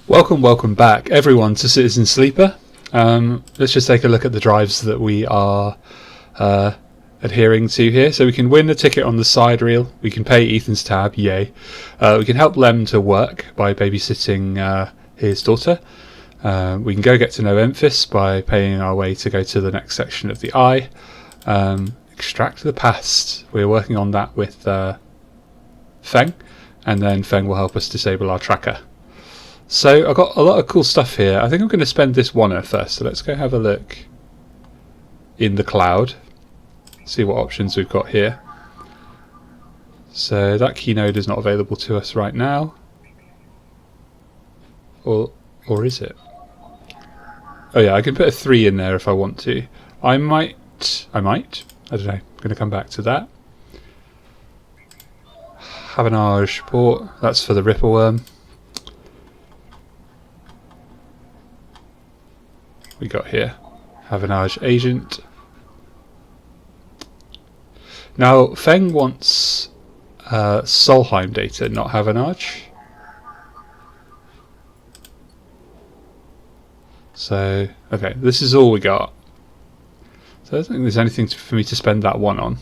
Welcome back, everyone, to Citizen Sleeper. Let's just take a look at the drives that we are adhering to here. So we can win a ticket on the side reel. We can pay Ethan's tab, yay. We can help Lem to work by babysitting his daughter. We can go get to know Memphis by paying our way to go to the next section of the eye. Extract the past. We're working on that with Feng, and then Feng will help us disable our tracker. So I've got a lot of cool stuff here. I think I'm going to spend this oneer first. So let's go have a look in the cloud. See what options we've got here. So that keynode is not available to us right now. Or is it? Oh yeah, I can put a 3 in there if I want to. I might. I don't know. I'm going to come back to that. Havanage port. That's for the Ripperworm. We got here Havanage agent. Now Feng wants Solheim data, not Havanage. So okay, this is all we got. So I don't think there's anything for me to spend that one on.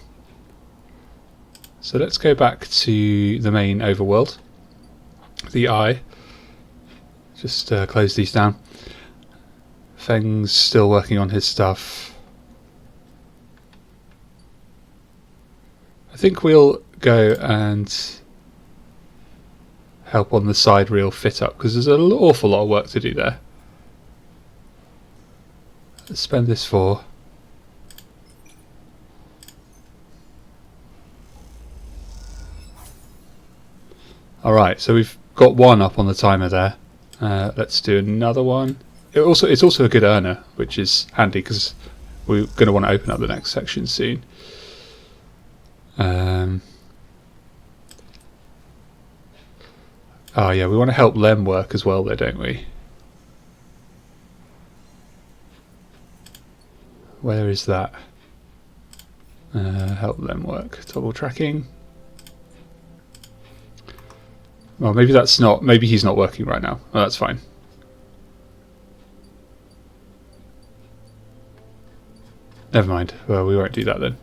So let's go back to the main overworld. The eye. Just close these down. Feng's still working on his stuff. I think we'll go and help on the side reel fit up, because there's an awful lot of work to do there. Let's spend this 4. Alright, so we've got 1 up on the timer there. Let's do another one. It's also a good earner, which is handy because we're going to want to open up the next section soon. Oh yeah, we want to help Lem work as well, though, don't we? Where is that? Help Lem work. Toggle tracking. Well, maybe that's not. Maybe he's not working right now. Oh, that's fine. Never mind. Well, we won't do that then.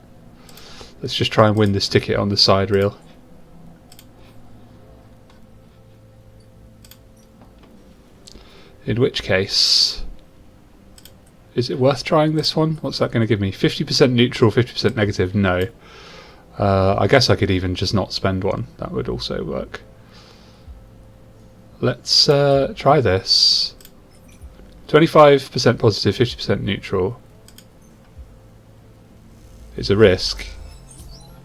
Let's just try and win this ticket on the side reel. In which case, is it worth trying this one? What's that going to give me? 50% neutral, 50% negative? No. I guess I could even just not spend one. That would also work. Let's try this. 25% positive, 50% neutral. It's a risk.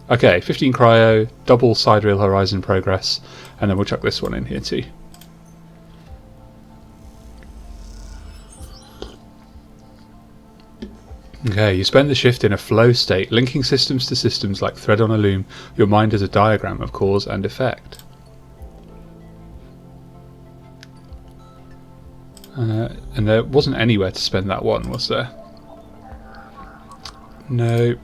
Okay, 15 cryo, double side reel horizon progress, and then we'll chuck this one in here too. Okay, you spend the shift in a flow state, linking systems to systems like thread on a loom. Your mind is a diagram of cause and effect. And there wasn't anywhere to spend that one, was there? No.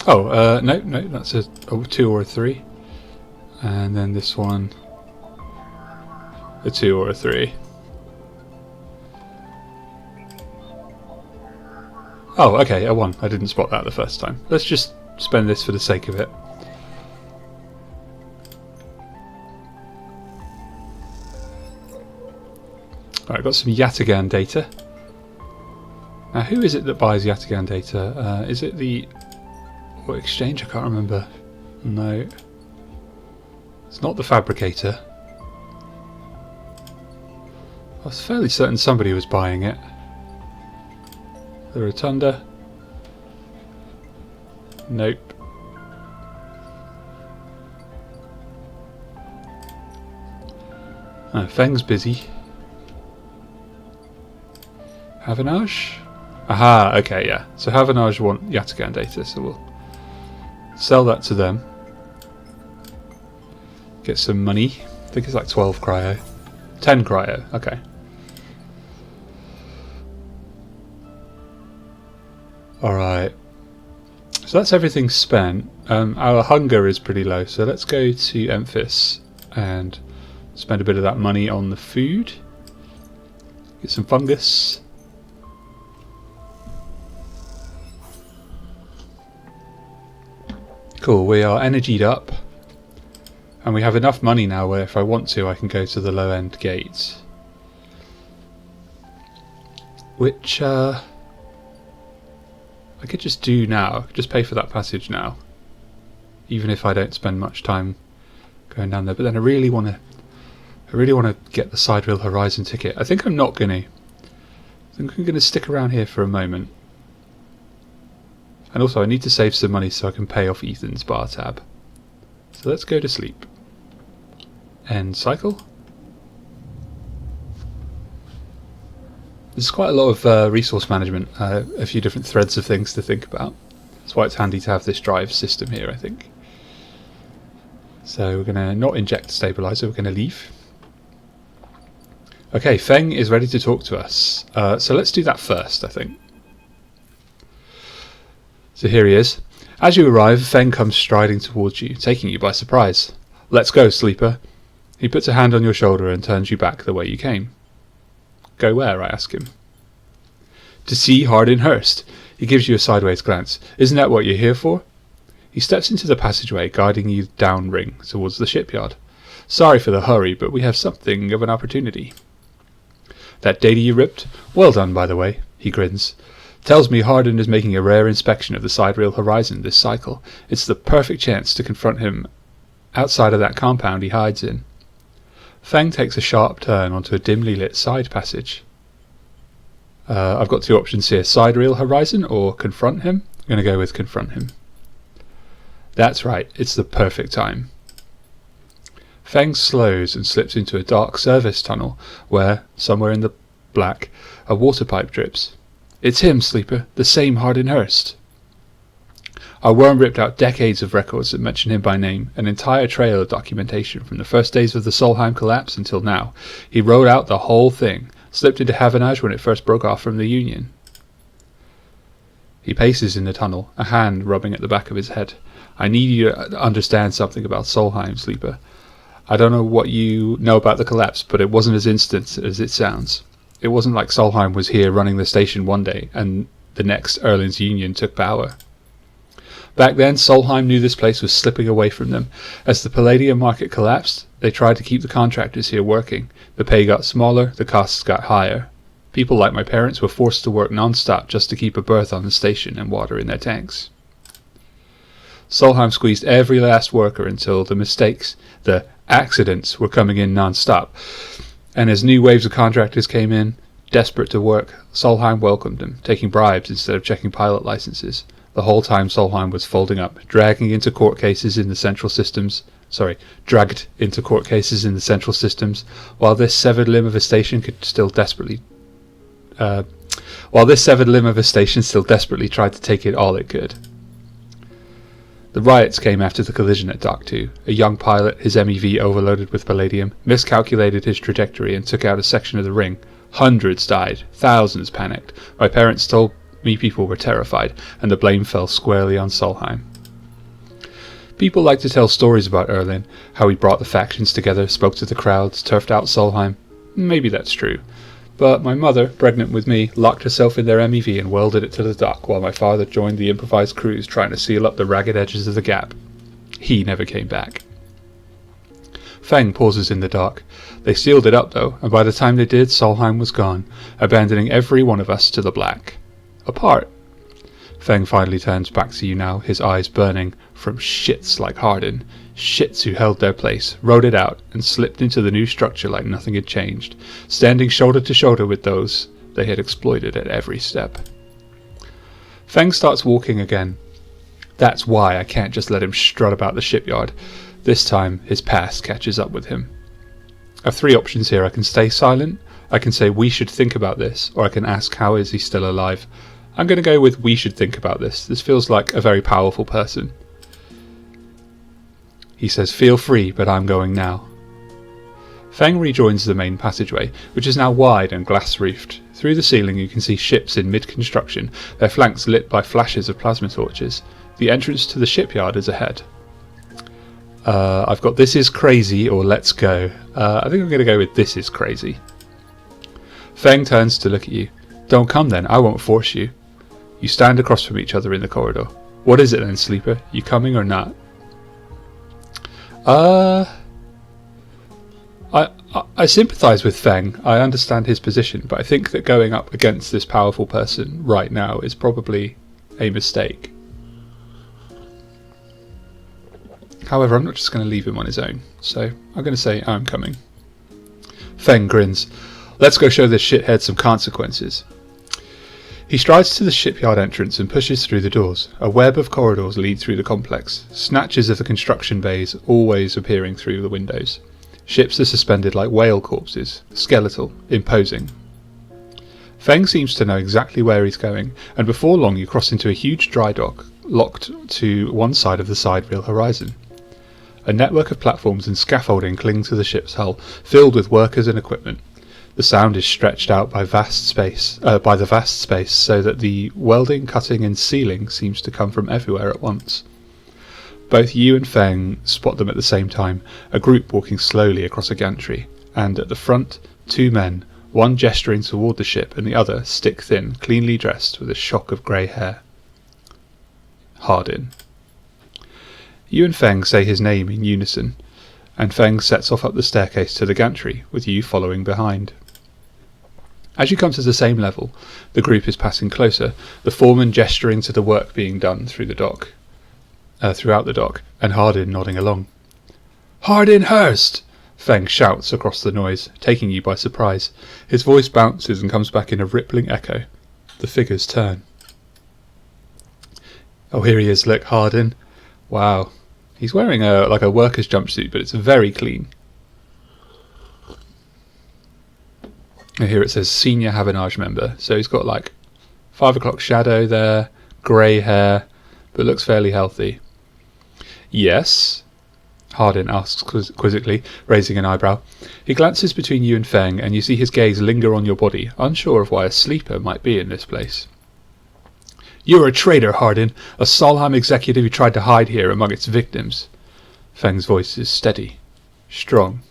Oh, no, that's a 2 or a 3. And then this one, a 2 or a 3. Oh, okay, a 1. I didn't spot that the first time. Let's just spend this for the sake of it. Alright, got some Yataghan data. Now, who is it that buys Yataghan data? Is it the... What exchange? I can't remember. No. It's not the fabricator. I was fairly certain somebody was buying it. The Rotunda? Nope. Oh, Feng's busy. Havanage? Aha, okay, yeah. So Havanage want Yataghan data, so we'll sell that to them. Get some money. I think it's like 12 cryo. 10 cryo, okay. Alright. So that's everything spent. Our hunger is pretty low, so let's go to Emphis and spend a bit of that money on the food. Get some fungus. Cool, we are energied up. And we have enough money now where if I want to I can go to the low end gate. Which I could just do now. I could just pay for that passage now. Even if I don't spend much time going down there. But then I really want to get the Side Rail Horizon ticket. I think I'm not going to. I think I'm going to stick around here for a moment. And also I need to save some money so I can pay off Ethan's bar tab. So let's go to sleep. End cycle. There's quite a lot of resource management, a few different threads of things to think about. That's why it's handy to have this drive system here, I think. So we're going to not inject the stabilizer, we're going to leave. Okay, Feng is ready to talk to us. So let's do that first, I think. So here he is. As you arrive, Feng comes striding towards you, taking you by surprise. Let's go, sleeper. He puts a hand on your shoulder and turns you back the way you came. Go where? I ask him. To see Hardinhurst. He gives you a sideways glance. Isn't that what you're here for? He steps into the passageway, guiding you down ring towards the shipyard. Sorry for the hurry, but we have something of an opportunity. That data you ripped? Well done, by the way. He grins. Tells me Hardin is making a rare inspection of the Side Rail Horizon this cycle. It's the perfect chance to confront him outside of that compound he hides in. Feng takes a sharp turn onto a dimly lit side passage. I've got two options here, Side Rail Horizon or confront him. I'm going to go with confront him. That's right, it's the perfect time. Feng slows and slips into a dark service tunnel where, somewhere in the black, a water pipe drips. It's him, sleeper, the same Hardinhurst. Our worm ripped out decades of records that mention him by name, an entire trail of documentation from the first days of the Solheim collapse until now. He wrote out the whole thing, slipped into Havanage when it first broke off from the Union. He paces in the tunnel, a hand rubbing at the back of his head. I need you to understand something about Solheim, sleeper. I don't know what you know about the collapse, but it wasn't as instant as it sounds. It wasn't like Solheim was here running the station one day, and the next Erlin's Union took power. Back then, Solheim knew this place was slipping away from them. As the palladium market collapsed, they tried to keep the contractors here working. The pay got smaller, the costs got higher. People like my parents were forced to work non-stop just to keep a berth on the station and water in their tanks. Solheim squeezed every last worker until the mistakes, the accidents, were coming in non-stop. And as new waves of contractors came in, desperate to work, Solheim welcomed them, taking bribes instead of checking pilot licenses. The whole time Solheim was folding up, dragged into court cases in the central systems, while this severed limb of a station still desperately tried to take it all it could. The riots came after the collision at Dock 2. A young pilot, his MEV overloaded with palladium, miscalculated his trajectory and took out a section of the ring. Hundreds died, thousands panicked. My parents told me people were terrified, and the blame fell squarely on Solheim. People like to tell stories about Erlin, how he brought the factions together, spoke to the crowds, turfed out Solheim. Maybe that's true. But my mother, pregnant with me, locked herself in their MEV and welded it to the dock while my father joined the improvised crews trying to seal up the ragged edges of the gap. He never came back. Feng pauses in the dark. They sealed it up though, and by the time they did, Solheim was gone, abandoning every one of us to the black. Apart. Feng finally turns back to you now, his eyes burning, from shits like Hardin. Shits who held their place, rode it out, and slipped into the new structure like nothing had changed, standing shoulder to shoulder with those they had exploited at every step. Feng starts walking again. That's why I can't just let him strut about the shipyard. This time, his past catches up with him. I have three options here. I can stay silent, I can say we should think about this, or I can ask how is he still alive. I'm going to go with we should think about this. This feels like a very powerful person. He says, feel free, but I'm going now. Feng rejoins the main passageway, which is now wide and glass-roofed. Through the ceiling you can see ships in mid-construction, their flanks lit by flashes of plasma torches. The entrance to the shipyard is ahead. I've got this is crazy or let's go. I think I'm going to go with this is crazy. Feng turns to look at you. Don't come then, I won't force you. You stand across from each other in the corridor. What is it then, Sleeper? You coming or not? I sympathise with Feng. I understand his position, but I think that going up against this powerful person right now is probably a mistake. However, I'm not just going to leave him on his own, so I'm going to say I'm coming. Feng grins. Let's go show this shithead some consequences. He strides to the shipyard entrance and pushes through the doors. A web of corridors lead through the complex, snatches of the construction bays always appearing through the windows. Ships are suspended like whale corpses, skeletal, imposing. Feng seems to know exactly where he's going, and before long you cross into a huge dry dock, locked to one side of the sidereal horizon. A network of platforms and scaffolding cling to the ship's hull, filled with workers and equipment. The sound is stretched out by the vast space, so that the welding, cutting and sealing seems to come from everywhere at once. Both you and Feng spot them at the same time, a group walking slowly across a gantry, and at the front, two men, one gesturing toward the ship and the other stick-thin, cleanly dressed with a shock of grey hair. Hardin. You and Feng say his name in unison, and Feng sets off up the staircase to the gantry, with you following behind. As you come to the same level, the group is passing closer, the foreman gesturing to the work being done throughout the dock, and Hardin nodding along. Hardin Hurst! Feng shouts across the noise, taking you by surprise. His voice bounces and comes back in a rippling echo. The figures turn. Oh, here he is, look, Hardin. Wow. He's wearing like a worker's jumpsuit, but it's very clean. And here it says Senior Havanage Member. So he's got like 5 o'clock shadow there, grey hair, but looks fairly healthy. Yes? Hardin asks quizzically, raising an eyebrow. He glances between you and Feng, and you see his gaze linger on your body, unsure of why a sleeper might be in this place. You're a traitor, Hardin, a Solheim executive who tried to hide here among its victims. Feng's voice is steady, strong.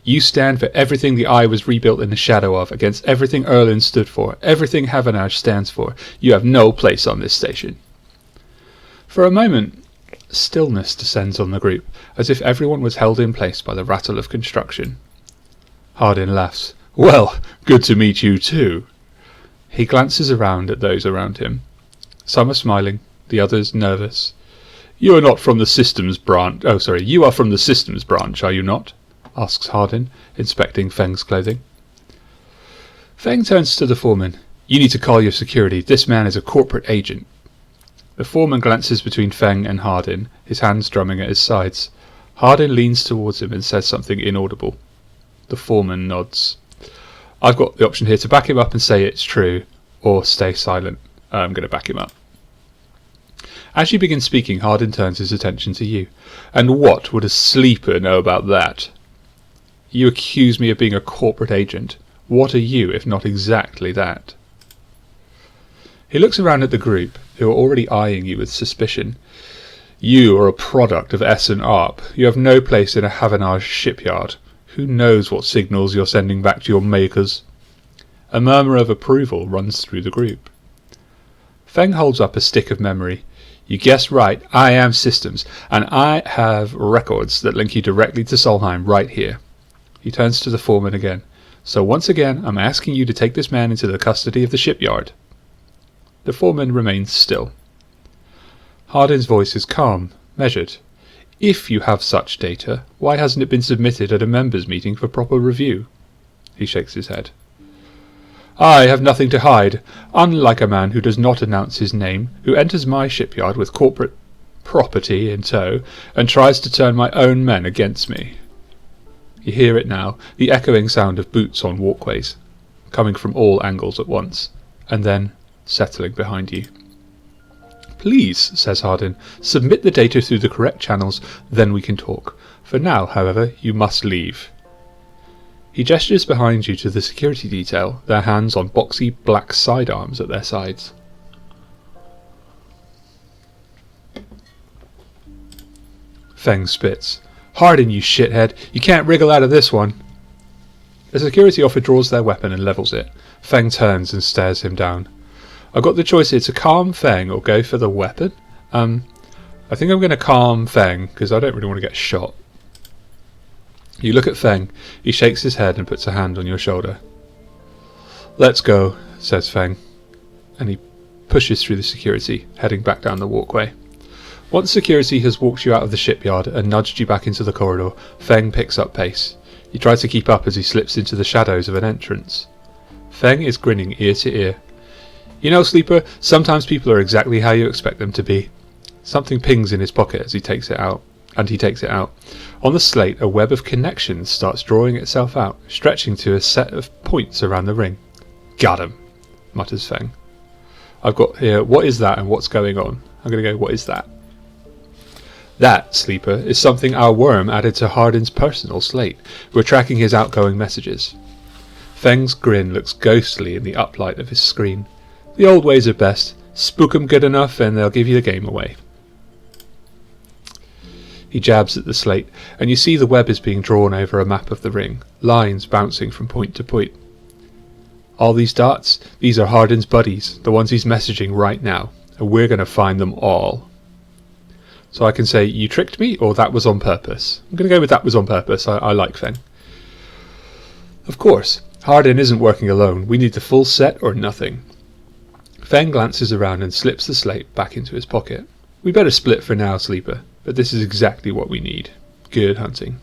You stand for everything the Eye was rebuilt in the shadow of, against everything Erlin stood for, everything Havanage stands for. You have no place on this station. For a moment, stillness descends on the group, as if everyone was held in place by the rattle of construction. Hardin laughs. Well, good to meet you too. He glances around at those around him. Some are smiling, the others nervous. You are not from the systems branch. Oh, sorry, you are from the systems branch, are you not? Asks Hardin, inspecting Feng's clothing. Feng turns to the foreman. You need to call your security. This man is a corporate agent. The foreman glances between Feng and Hardin, his hands drumming at his sides. Hardin leans towards him and says something inaudible. The foreman nods. I've got the option here to back him up and say it's true, or stay silent. I'm going to back him up. As you begin speaking, Hardin turns his attention to you. And what would a sleeper know about that? You accuse me of being a corporate agent. What are you, if not exactly that? He looks around at the group, who are already eyeing you with suspicion. You are a product of S&ARP. You have no place in a Havanage shipyard. Who knows what signals you're sending back to your makers? A murmur of approval runs through the group. Feng holds up a stick of memory. You guessed right, I am systems, and I have records that link you directly to Solheim right here. He turns to the foreman again. So once again, I'm asking you to take this man into the custody of the shipyard. The foreman remains still. Hardin's voice is calm, measured. If you have such data, why hasn't it been submitted at a members' meeting for proper review? He shakes his head. I have nothing to hide, unlike a man who does not announce his name, who enters my shipyard with corporate property in tow, and tries to turn my own men against me. You hear it now, the echoing sound of boots on walkways, coming from all angles at once, and then settling behind you. Please, says Hardin, submit the data through the correct channels, then we can talk. For now, however, you must leave. He gestures behind you to the security detail, their hands on boxy black sidearms at their sides. Feng spits. Harden, you shithead. You can't wriggle out of this one. The security officer draws their weapon and levels it. Feng turns and stares him down. I've got the choice here to calm Feng or go for the weapon. I think I'm going to calm Feng because I don't really want to get shot. You look at Feng. He shakes his head and puts a hand on your shoulder. Let's go, says Feng. And he pushes through the security, heading back down the walkway. Once security has walked you out of the shipyard and nudged you back into the corridor, Feng picks up pace. He tries to keep up as he slips into the shadows of an entrance. Feng is grinning ear to ear. You know, Sleeper, sometimes people are exactly how you expect them to be. Something pings in his pocket as he takes it out. On the slate, a web of connections starts drawing itself out, stretching to a set of points around the ring. Got him, mutters Feng. I've got here, what is that and what's going on? I'm going to go, what is that? That, Sleeper, is something our worm added to Hardin's personal slate. We're tracking his outgoing messages. Feng's grin looks ghostly in the uplight of his screen. The old ways are best. Spook 'em good enough and they'll give you the game away. He jabs at the slate, and you see the web is being drawn over a map of the ring, lines bouncing from point to point. All these dots, these are Hardin's buddies, the ones he's messaging right now, and we're going to find them all. So I can say, you tricked me, or that was on purpose. I'm going to go with that was on purpose. I like Feng. Of course, Hardin isn't working alone. We need the full set or nothing. Feng glances around and slips the slate back into his pocket. We better split for now, Sleeper, but this is exactly what we need. Good hunting.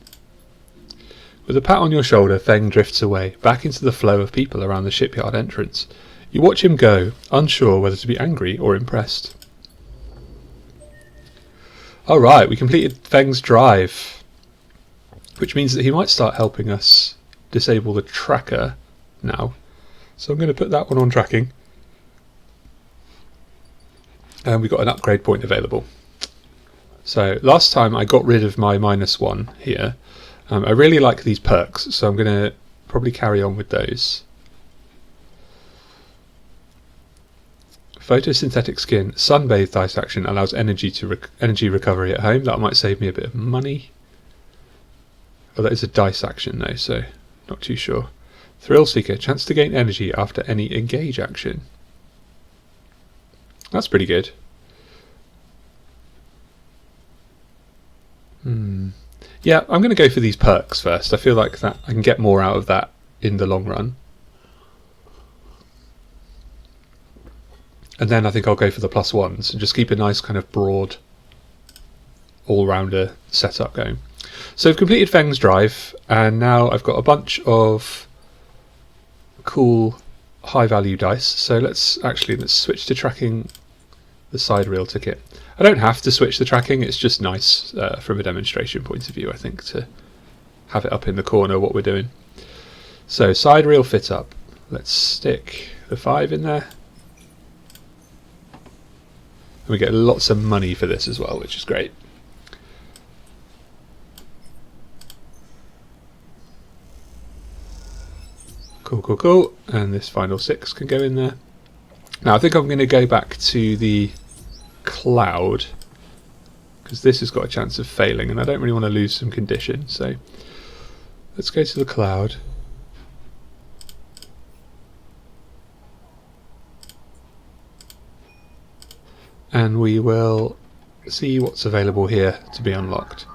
With a pat on your shoulder, Feng drifts away, back into the flow of people around the shipyard entrance. You watch him go, unsure whether to be angry or impressed. Alright, we completed Feng's drive, which means that he might start helping us disable the tracker now. So I'm going to put that one on tracking. And we've got an upgrade point available. So last time I got rid of my -1 here. I really like these perks, so I'm going to probably carry on with those. Photosynthetic skin, sunbathed ice action allows energy recovery at home. That might save me a bit of money. Oh, that is a dice action though, so not too sure. Thrill seeker, chance to gain energy after any engage action. That's pretty good. Yeah, I'm going to go for these perks first. I feel like that I can get more out of that in the long run. And then I think I'll go for the +1s and just keep a nice kind of broad all-rounder setup going. So I've completed Feng's drive, and now I've got a bunch of cool high-value dice. So let's switch to tracking the side reel ticket. I don't have to switch the tracking, it's just nice from a demonstration point of view, I think, to have it up in the corner what we're doing. So side reel fit up. Let's stick the 5 in there. And we get lots of money for this as well, which is great. Cool, cool, cool. And this final 6 can go in there. Now I think I'm going to go back to the cloud, because this has got a chance of failing and I don't really want to lose some condition, so let's go to the cloud. And we will see what's available here to be unlocked.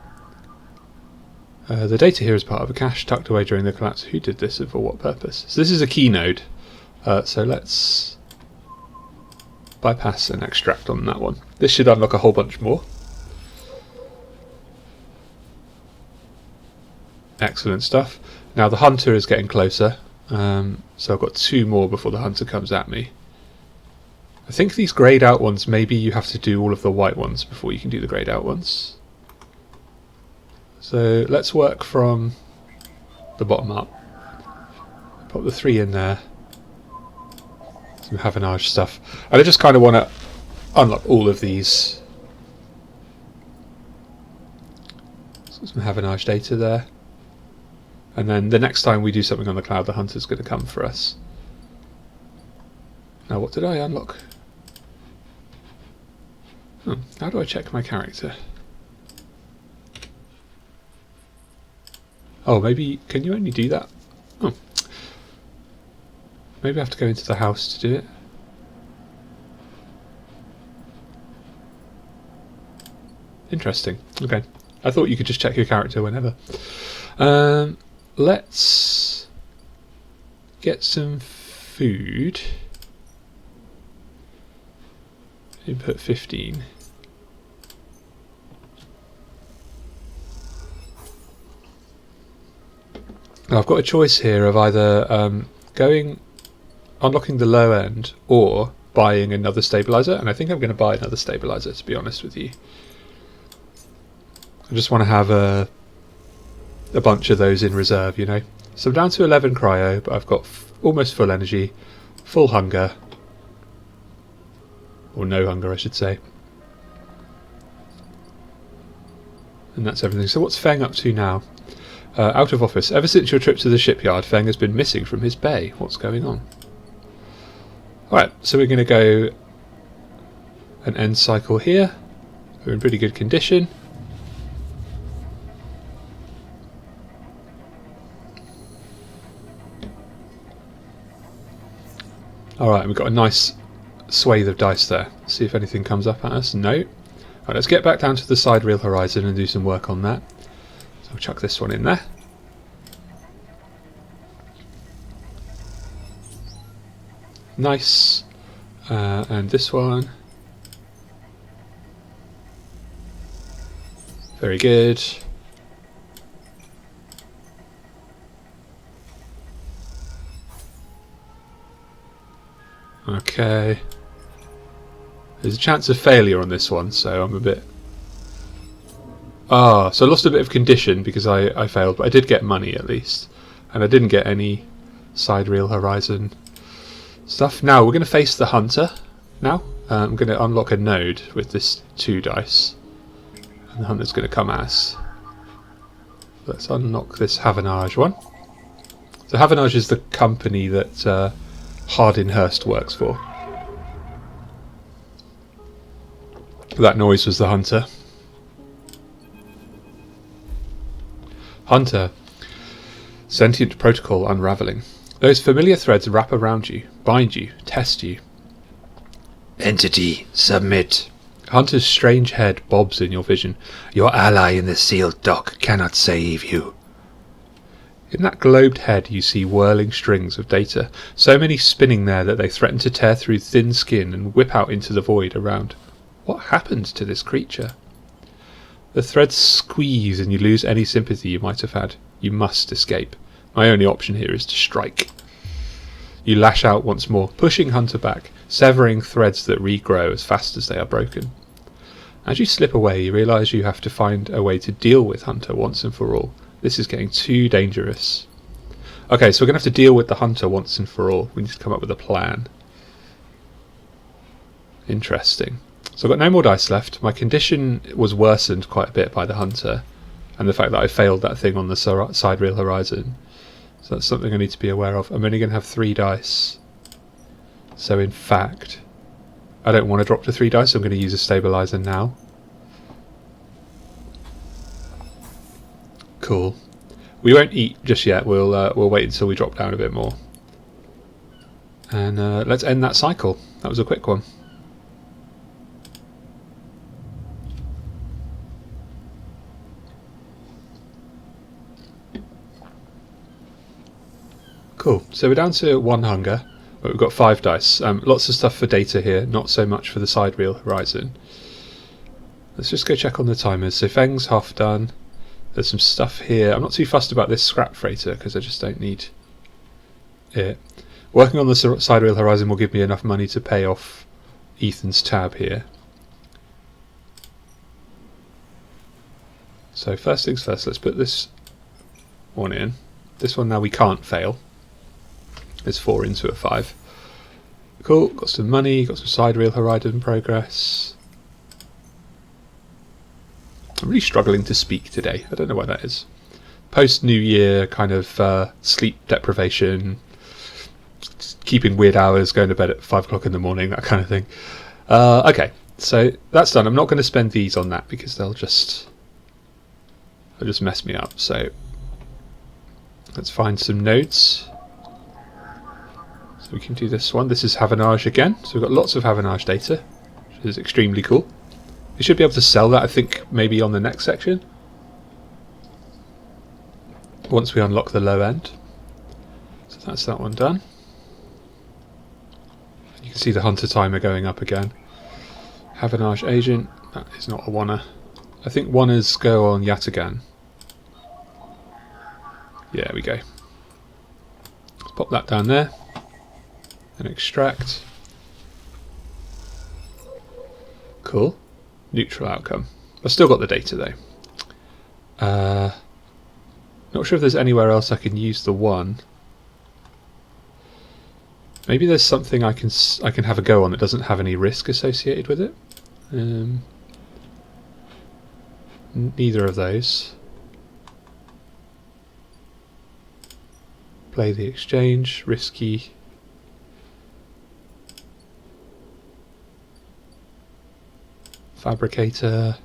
The data here is part of a cache tucked away during the collapse. Who did this and for what purpose? So this is a key node, so let's bypass and extract on that one. This should unlock a whole bunch more. Excellent stuff. Now the hunter is getting closer, so I've got 2 more before the hunter comes at me. I think these greyed out ones, maybe you have to do all of the white ones before you can do the greyed out ones. So let's work from the bottom up. Put the 3 in there. Some Havanage stuff. And I just kind of want to unlock all of these. So some Havanage data there. And then the next time we do something on the cloud, the hunter's going to come for us. Now what did I unlock? How do I check my character? Oh, maybe... Can you only do that? Oh. Maybe I have to go into the house to do it. Interesting. Okay. I thought you could just check your character whenever. Let's get some food. Input 15. Now I've got a choice here of either unlocking the low end or buying another stabilizer, and I think I'm going to buy another stabilizer, to be honest with you. I just want to have a bunch of those in reserve, you know. So I'm down to 11 cryo, but I've got almost full energy, full hunger, or no hunger I should say. And that's everything. So what's Feng up to now? Out of office. Ever since your trip to the shipyard, Feng has been missing from his bay. What's going on? Alright, so we're going to go an end cycle here. We're in pretty good condition. Alright, we've got a nice swathe of dice there. See if anything comes up at us. No. Alright, let's get back down to the side reel horizon and do some work on that. So I'll chuck this one in there. Nice. And this one. Very good. Okay. There's a chance of failure on this one, so I'm a bit... Ah, so I lost a bit of condition because I failed, but I did get money at least. And I didn't get any side reel horizon stuff. Now, we're going to face the hunter now. I'm going to unlock a node with this 2 dice. And the hunter's going to come at us. Let's unlock this Havanage one. So Havanage is the company that Hardinhurst works for. That noise was the hunter. Hunter. Sentient protocol unraveling. Those familiar threads wrap around you, bind you, test you. Entity, submit. Hunter's strange head bobs in your vision. Your ally in the sealed dock cannot save you. In that globed head you see whirling strings of data, so many spinning there that they threaten to tear through thin skin and whip out into the void around. What happened to this creature? The threads squeeze and you lose any sympathy you might have had. You must escape. My only option here is to strike. You lash out once more, pushing Hunter back, severing threads that regrow as fast as they are broken. As you slip away, you realise you have to find a way to deal with Hunter once and for all. This is getting too dangerous. Okay, so we're going to have to deal with the Hunter once and for all. We need to come up with a plan. Interesting. So I've got no more dice left. My condition was worsened quite a bit by the Hunter and the fact that I failed that thing on the side reel horizon. So that's something I need to be aware of. I'm only going to have 3 dice. So in fact, I don't want to drop to 3 dice, so I'm going to use a stabilizer now. Cool. We won't eat just yet. We'll wait until we drop down a bit more. And let's end that cycle. That was a quick one. Cool. So we're down to 1 hunger. But we've got 5 dice. Lots of stuff for data here. Not so much for the side reel horizon. Let's just go check on the timers. So Feng's half done. There's some stuff here. I'm not too fussed about this scrap freighter because I just don't need it. Working on the side reel horizon will give me enough money to pay off Ethan's tab here. So first things first, let's put this one in. This one now we can't fail. There's 4 into a 5. Cool, got some money, got some side reel horizon progress. I'm really struggling to speak today. I don't know why that is. Post-New Year kind of sleep deprivation, keeping weird hours, going to bed at 5 o'clock in the morning, that kind of thing. Okay, so that's done. I'm not going to spend these on that because they'll just mess me up. So Let's find some nodes. So we can do this one. This is Havanage again. So we've got lots of Havanage data, which is extremely cool. We should be able to sell that, I think, maybe on the next section. Once we unlock the low end. So that's that one done. You can see the hunter timer going up again. Havanage agent, that is not a wanna. I think wannas go on Yataghan. Yeah, we go. Let's pop that down there. And extract. Cool. Neutral outcome. I've still got the data though. Not sure if there's anywhere else I can use the one. Maybe there's something I can have a go on that doesn't have any risk associated with it. Neither of those. Play the exchange, risky. Fabricator.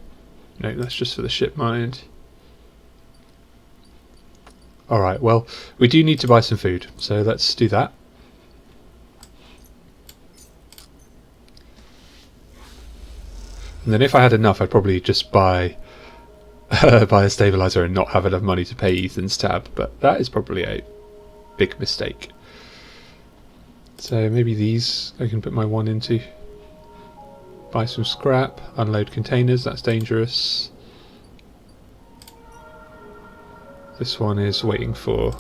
No, that's just for the ship mind. Alright, well, we do need to buy some food, so let's do that. And then if I had enough, I'd probably just buy a stabilizer and not have enough money to pay Ethan's tab, but that is probably a big mistake. So maybe these I can put my one into. Buy some scrap, unload containers, that's dangerous. This one is waiting for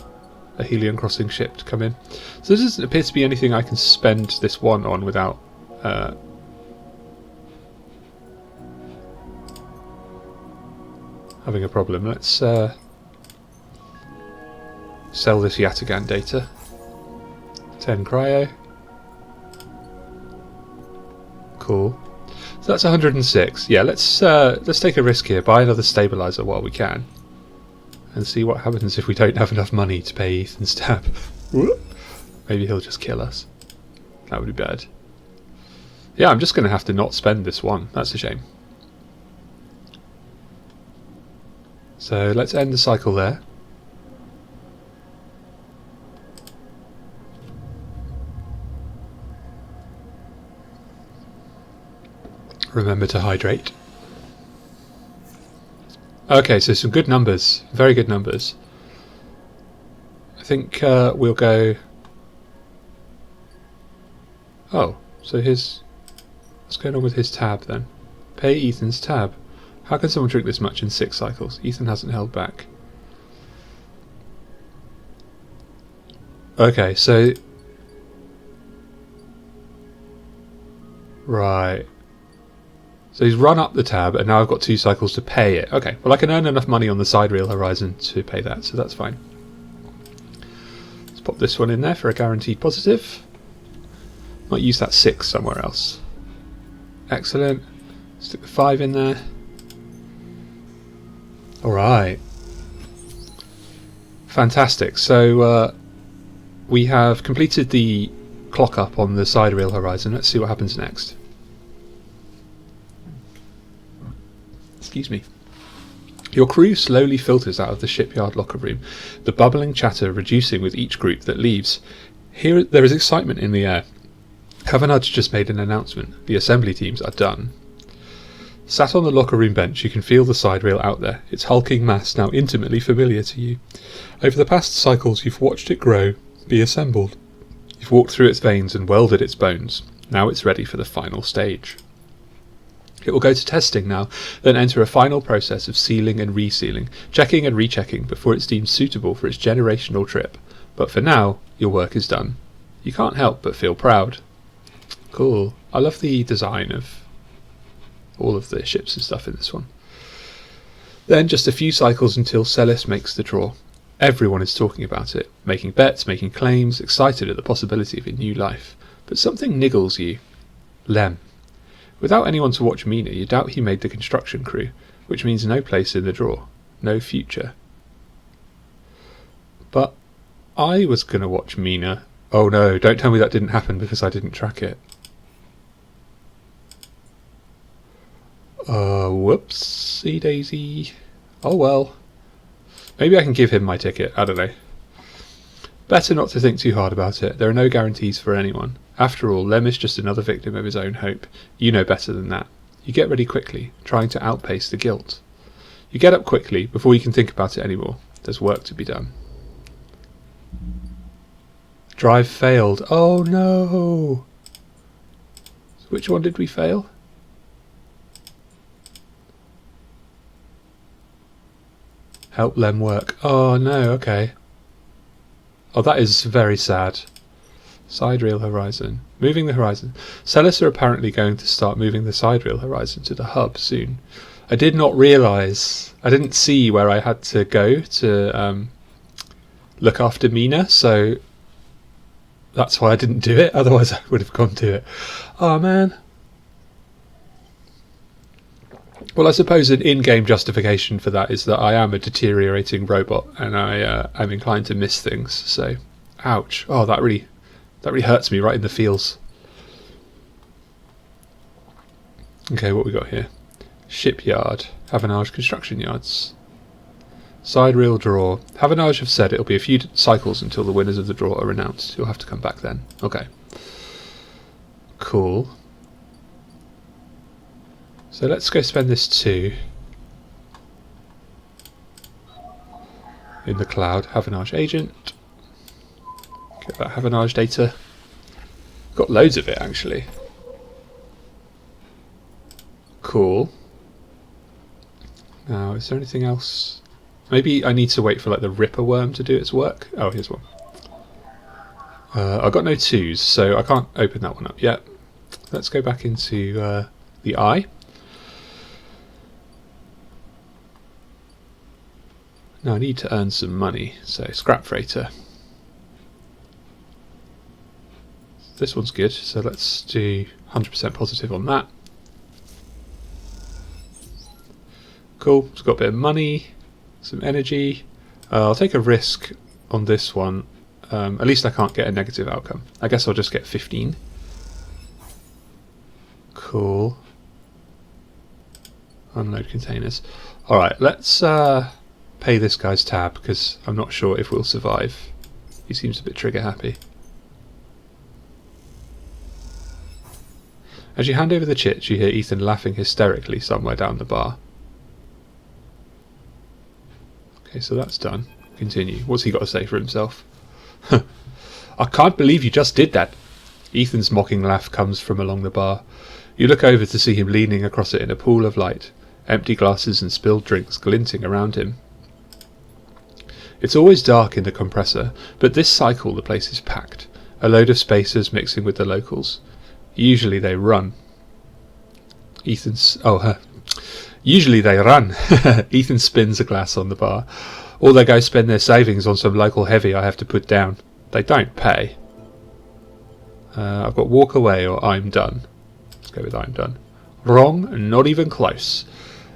a Helion crossing ship to come in. So there doesn't appear to be anything I can spend this one on without having a problem. Let's sell this Yataghan data. 10 cryo. Cool. So that's 106. Yeah, let's take a risk here. Buy another stabilizer while we can, and see what happens if we don't have enough money to pay Ethan's tab. Maybe he'll just kill us. That would be bad. Yeah, I'm just going to have to not spend this one. That's a shame. So let's end the cycle there. Remember to hydrate. Okay, so some good numbers. Very good numbers. I think we'll go... Oh, so his... What's going on with his tab then? Pay Ethan's tab. How can someone drink this much in 6 cycles? Ethan hasn't held back. Okay, so... Right. So he's run up the tab, and now I've got 2 cycles to pay it. Okay, well I can earn enough money on the sidereal horizon to pay that, so that's fine. Let's pop this one in there for a guaranteed positive. Might use that 6 somewhere else. Excellent. Stick the 5 in there. Alright. Fantastic. So we have completed the clock up on the sidereal horizon. Let's see what happens next. Excuse me. Your crew slowly filters out of the shipyard locker room, the bubbling chatter reducing with each group that leaves. Here there is excitement in the air. Havanage just made an announcement. The assembly teams are done. Sat on the locker room bench, you can feel the sidereal out there, its hulking mass now intimately familiar to you. Over the past cycles you've watched it grow, be assembled. You've walked through its veins and welded its bones. Now it's ready for the final stage. It will go to testing now, then enter a final process of sealing and resealing, checking and rechecking before it's deemed suitable for its generational trip. But for now, your work is done. You can't help but feel proud. Cool. I love the design of all of the ships and stuff in this one. Then just a few cycles until Celis makes the draw. Everyone is talking about it, making bets, making claims, excited at the possibility of a new life. But something niggles you. Lem. Without anyone to watch Mina, you doubt he made the construction crew, which means no place in the draw, no future. But I was going to watch Mina. Oh no, don't tell me that didn't happen because I didn't track it. Whoopsie daisy. Oh well. Maybe I can give him my ticket, I don't know. Better not to think too hard about it. There are no guarantees for anyone. After all, Lem is just another victim of his own hope. You know better than that. You get ready quickly, trying to outpace the guilt. You get up quickly, before you can think about it anymore. There's work to be done. Drive failed. Oh no! So which one did we fail? Help Lem work. Oh no, okay. Oh, that is very sad. Side reel horizon. Moving the horizon. Sellers are apparently going to start moving the side reel horizon to the hub soon. I did not realise, I didn't see where I had to go to look after Mina, so that's why I didn't do it, otherwise I would have gone to it. Oh man. Well, I suppose an in-game justification for that is that I am a deteriorating robot and I am inclined to miss things, so ouch. Oh, that really hurts me right in the feels. Okay, what we got here? Shipyard. Havanage construction yards. Side reel draw. Havanage have said it'll be a few cycles until the winners of the draw are announced. You'll have to come back then. Okay. Cool. So let's go spend this 2 in the cloud. Havanage agent. Get that Havanage data. Got loads of it actually. Cool. Now, is there anything else? Maybe I need to wait for like the Ripper worm to do its work. Oh, here's one. I've got no 2s, so I can't open that one up yet. Let's go back into the eye. Now I need to earn some money, so scrap freighter. This one's good, so let's do 100% positive on that. Cool, it's got a bit of money, some energy. I'll take a risk on this one. At least I can't get a negative outcome. I guess I'll just get 15. Cool. Unload containers. Alright, let's pay this guy's tab because I'm not sure if we'll survive. He seems a bit trigger happy. As you hand over the chits, you hear Ethan laughing hysterically somewhere down the bar. Okay, so that's done. Continue. What's he got to say for himself? I can't believe you just did that. Ethan's mocking laugh comes from along the bar. You look over to see him leaning across it in a pool of light, empty glasses and spilled drinks glinting around him. It's always dark in the compressor, but this cycle the place is packed, a load of spacers mixing with the locals. Usually they run. Usually they run. Ethan spins a glass on the bar. Or they go spend their savings on some local heavy I have to put down. They don't pay. I've got walk away or I'm done. Let's go with I'm done. Wrong, not even close.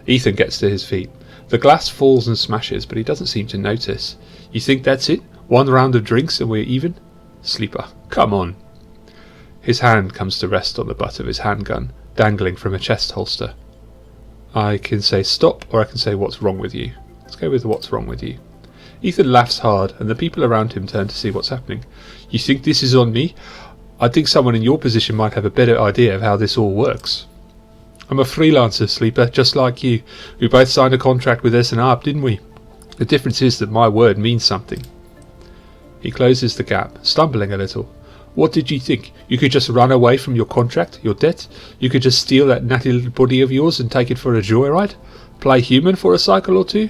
Ethan gets to his feet. The glass falls and smashes, but he doesn't seem to notice. You think that's it? One round of drinks and we're even? Sleeper, come on. His hand comes to rest on the butt of his handgun, dangling from a chest holster. I can say stop, or I can say what's wrong with you. Let's go with what's wrong with you. Ethan laughs hard, and the people around him turn to see what's happening. You think this is on me? I think someone in your position might have a better idea of how this all works. I'm a freelancer, Sleeper, just like you. We both signed a contract with SNR, didn't we? The difference is that my word means something. He closes the gap, stumbling a little. What did you think? You could just run away from your contract, your debt? You could just steal that natty little body of yours and take it for a joyride? Play human for a cycle or two?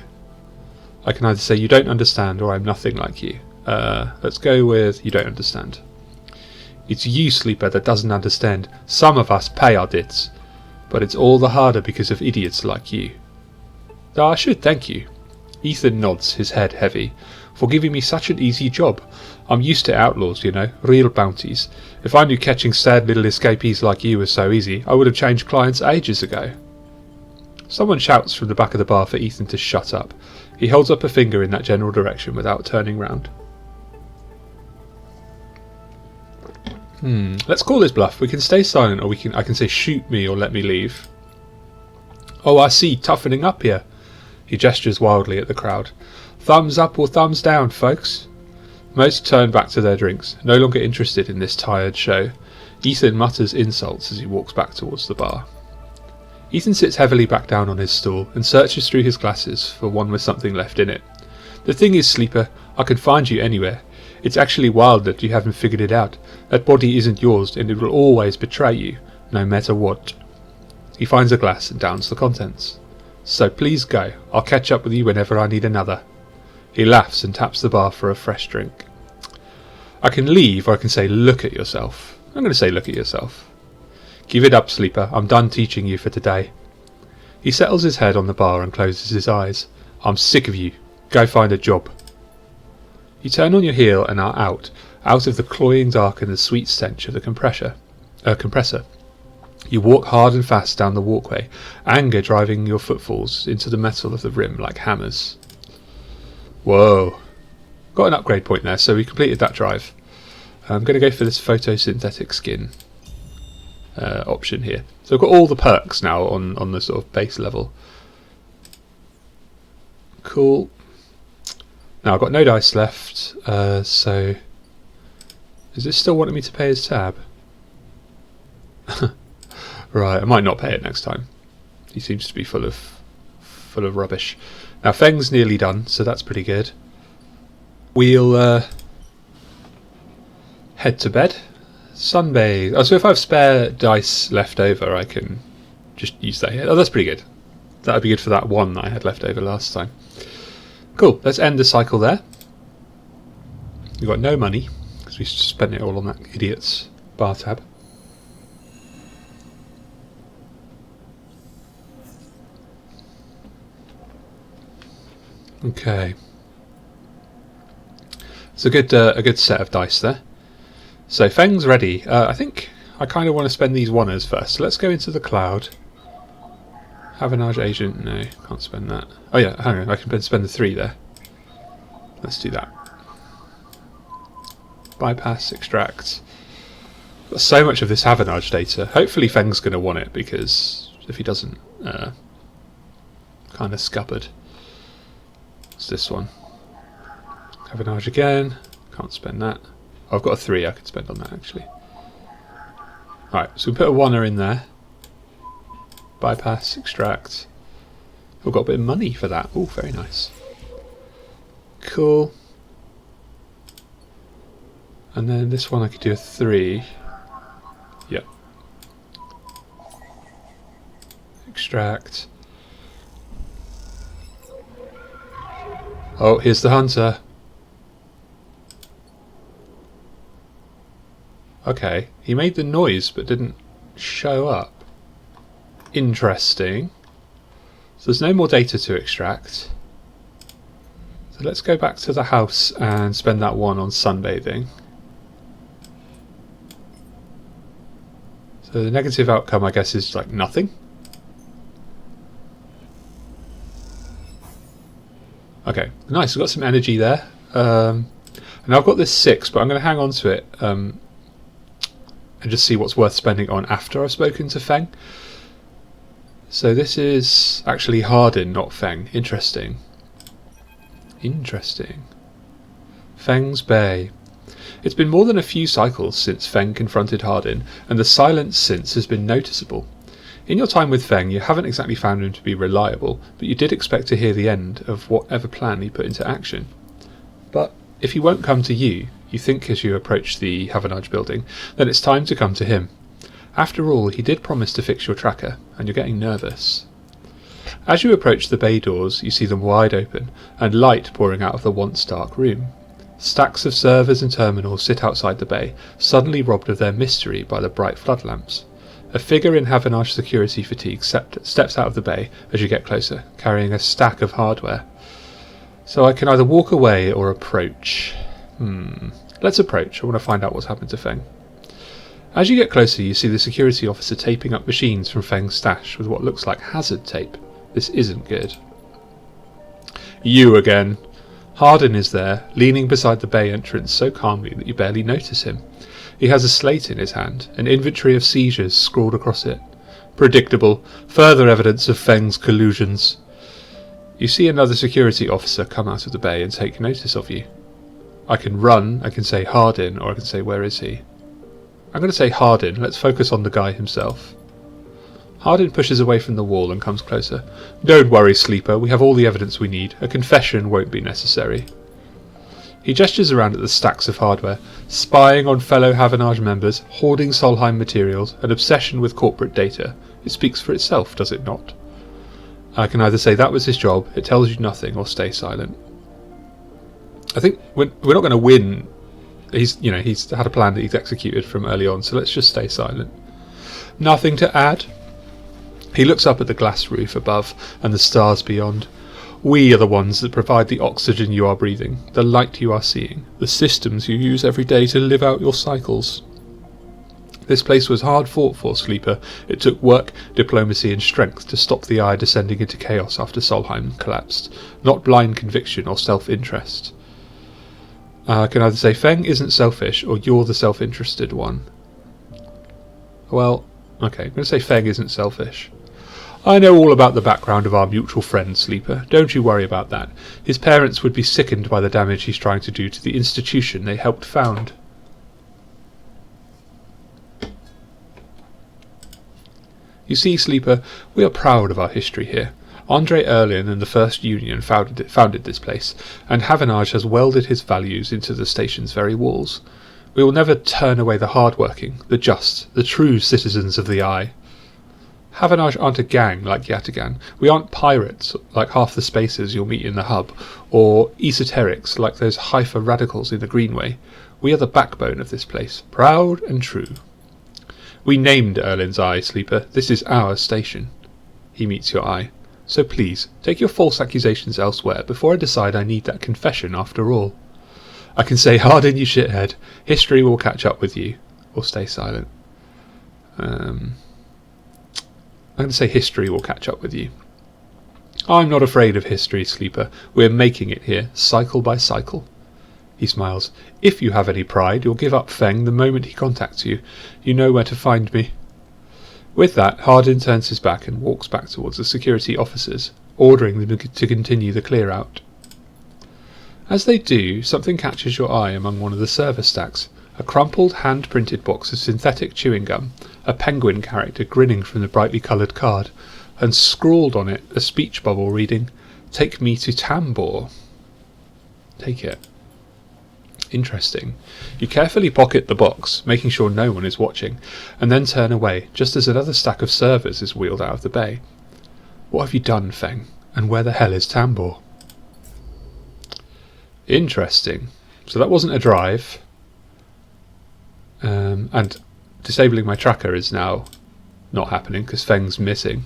I can either say you don't understand or I'm nothing like you. Let's go with you don't understand. It's you, Sleeper, that doesn't understand. Some of us pay our debts. But it's all the harder because of idiots like you. Though I should thank you. Ethan nods, his head heavy, for giving me such an easy job. I'm used to outlaws, you know, real bounties. If I knew catching sad little escapees like you was so easy, I would have changed clients ages ago. Someone shouts from the back of the bar for Ethan to shut up. He holds up a finger in that general direction without turning round. Let's call this bluff. We can stay silent, or I can say shoot me or let me leave. Oh, I see, toughening up here. He gestures wildly at the crowd. Thumbs up or thumbs down, folks. Most turn back to their drinks, no longer interested in this tired show. Ethan mutters insults as he walks back towards the bar. Ethan sits heavily back down on his stool and searches through his glasses for one with something left in it. The thing is, Sleeper, I can find you anywhere. It's actually wild that you haven't figured it out. That body isn't yours and it will always betray you, no matter what. He finds a glass and downs the contents. So please go. I'll catch up with you whenever I need another. He laughs and taps the bar for a fresh drink. I can leave or I can say look at yourself. I'm going to say look at yourself. Give it up, Sleeper. I'm done teaching you for today. He settles his head on the bar and closes his eyes. I'm sick of you. Go find a job. You turn on your heel and are out of the cloying dark and the sweet stench of the compressor. You walk hard and fast down the walkway, anger driving your footfalls into the metal of the rim like hammers. Whoa. Got an upgrade point there, so we completed that drive. I'm going to go for this photosynthetic skin option here. So I've got all the perks now on the sort of base level. Cool. Now I've got no dice left, so is this still wanting me to pay his tab? Right, I might not pay it next time. He seems to be full of rubbish. Now Feng's nearly done, so that's pretty good. We'll head to bed. Sunbathe. Oh, so if I have spare dice left over, I can just use that here. Oh, that's pretty good. That would be good for that one that I had left over last time. Cool, let's end the cycle there. We've got no money, because we spent it all on that idiot's bar tab. Okay. It's a good set of dice there. So Feng's ready. I think I kind of want to spend these oneers first. So let's go into the cloud. Havanage agent, no, can't spend that. Oh yeah, hang on, I can spend the 3 there. Let's do that. Bypass, extract. Got so much of this Havanage data. Hopefully Feng's going to want it, because if he doesn't, kind of scuppered. What's this one? Havanage again. Can't spend that. Oh, I've got a 3 I could spend on that actually. Alright, so we put a 1er in there. Bypass, extract. We've got a bit of money for that. Oh, very nice. Cool. And then this one I could do a 3. Yep. Extract. Oh, here's the hunter. Okay, he made the noise but didn't show up. Interesting. So there's no more data to extract. So let's go back to the house and spend that 1 on sunbathing. So the negative outcome, I guess, is like nothing. Okay, nice, we've got some energy there. And I've got this 6, but I'm going to hang on to it and just see what's worth spending on after I've spoken to Feng. So this is actually Hardin, not Feng. Interesting. Interesting. Feng's Bay. It's been more than a few cycles since Feng confronted Hardin, and the silence since has been noticeable. In your time with Feng, you haven't exactly found him to be reliable, but you did expect to hear the end of whatever plan he put into action. But if he won't come to you, you think as you approach the Havanage building, then it's time to come to him. After all, he did promise to fix your tracker, and you're getting nervous. As you approach the bay doors, you see them wide open, and light pouring out of the once dark room. Stacks of servers and terminals sit outside the bay, suddenly robbed of their mystery by the bright flood lamps. A figure in Havanage security fatigue steps out of the bay as you get closer, carrying a stack of hardware. So I can either walk away or approach. Let's approach. I want to find out what's happened to Feng. As you get closer, you see the security officer taping up machines from Feng's stash with what looks like hazard tape. This isn't good. You again. Hardin is there, leaning beside the bay entrance so calmly that you barely notice him. He has a slate in his hand, an inventory of seizures scrawled across it. Predictable. Further evidence of Feng's collusions. You see another security officer come out of the bay and take notice of you. I can run, I can say Hardin, or I can say where is he? I'm going to say Hardin. Let's focus on the guy himself. Hardin pushes away from the wall and comes closer. Don't worry, Sleeper, we have all the evidence we need. A confession won't be necessary. He gestures around at the stacks of hardware, spying on fellow Havanage members, hoarding Solheim materials, an obsession with corporate data. It speaks for itself, does it not? I can either say that was his job, it tells you nothing, or stay silent. I think we're not going to win. He's had a plan that he's executed from early on, so let's just stay silent. Nothing to add? He looks up at the glass roof above and the stars beyond. We are the ones that provide the oxygen you are breathing, the light you are seeing, the systems you use every day to live out your cycles. This place was hard fought for, Sleeper. It took work, diplomacy and strength to stop the Eye descending into chaos after Solheim collapsed, not blind conviction or self-interest. I can either say Feng isn't selfish or you're the self-interested one. Well, okay, I'm going to say Feng isn't selfish. I know all about the background of our mutual friend, Sleeper. Don't you worry about that. His parents would be sickened by the damage he's trying to do to the institution they helped found. You see, Sleeper, we are proud of our history here. Andre Erlin and the First Union founded this place, and Havanage has welded his values into the station's very walls. We will never turn away the hard-working, the just, the true citizens of the Eye. Havanage aren't a gang like Yatagan. We aren't pirates like half the spacers you'll meet in the hub, or esoterics like those Haifa radicals in the Greenway. We are the backbone of this place, proud and true. We named Erlin's Eye, Sleeper. This is our station. He meets your eye. So please, take your false accusations elsewhere before I decide I need that confession after all. I can say, Hardin, you shithead. History will catch up with you. Or stay silent. I'm going to say history will catch up with you. I'm not afraid of history, Sleeper. We're making it here, cycle by cycle. He smiles. If you have any pride, you'll give up Feng the moment he contacts you. You know where to find me. With that, Hardin turns his back and walks back towards the security officers, ordering them to continue the clear-out. As they do, something catches your eye among one of the server stacks. A crumpled, hand-printed box of synthetic chewing gum, a penguin character grinning from the brightly coloured card, and scrawled on it a speech bubble reading, "Take me to Tambor." Take it. Interesting. You carefully pocket the box, making sure no one is watching, and then turn away, just as another stack of servers is wheeled out of the bay. What have you done, Feng? And where the hell is Tambor? Interesting. So that wasn't a drive. And disabling my tracker is now not happening because Feng's missing.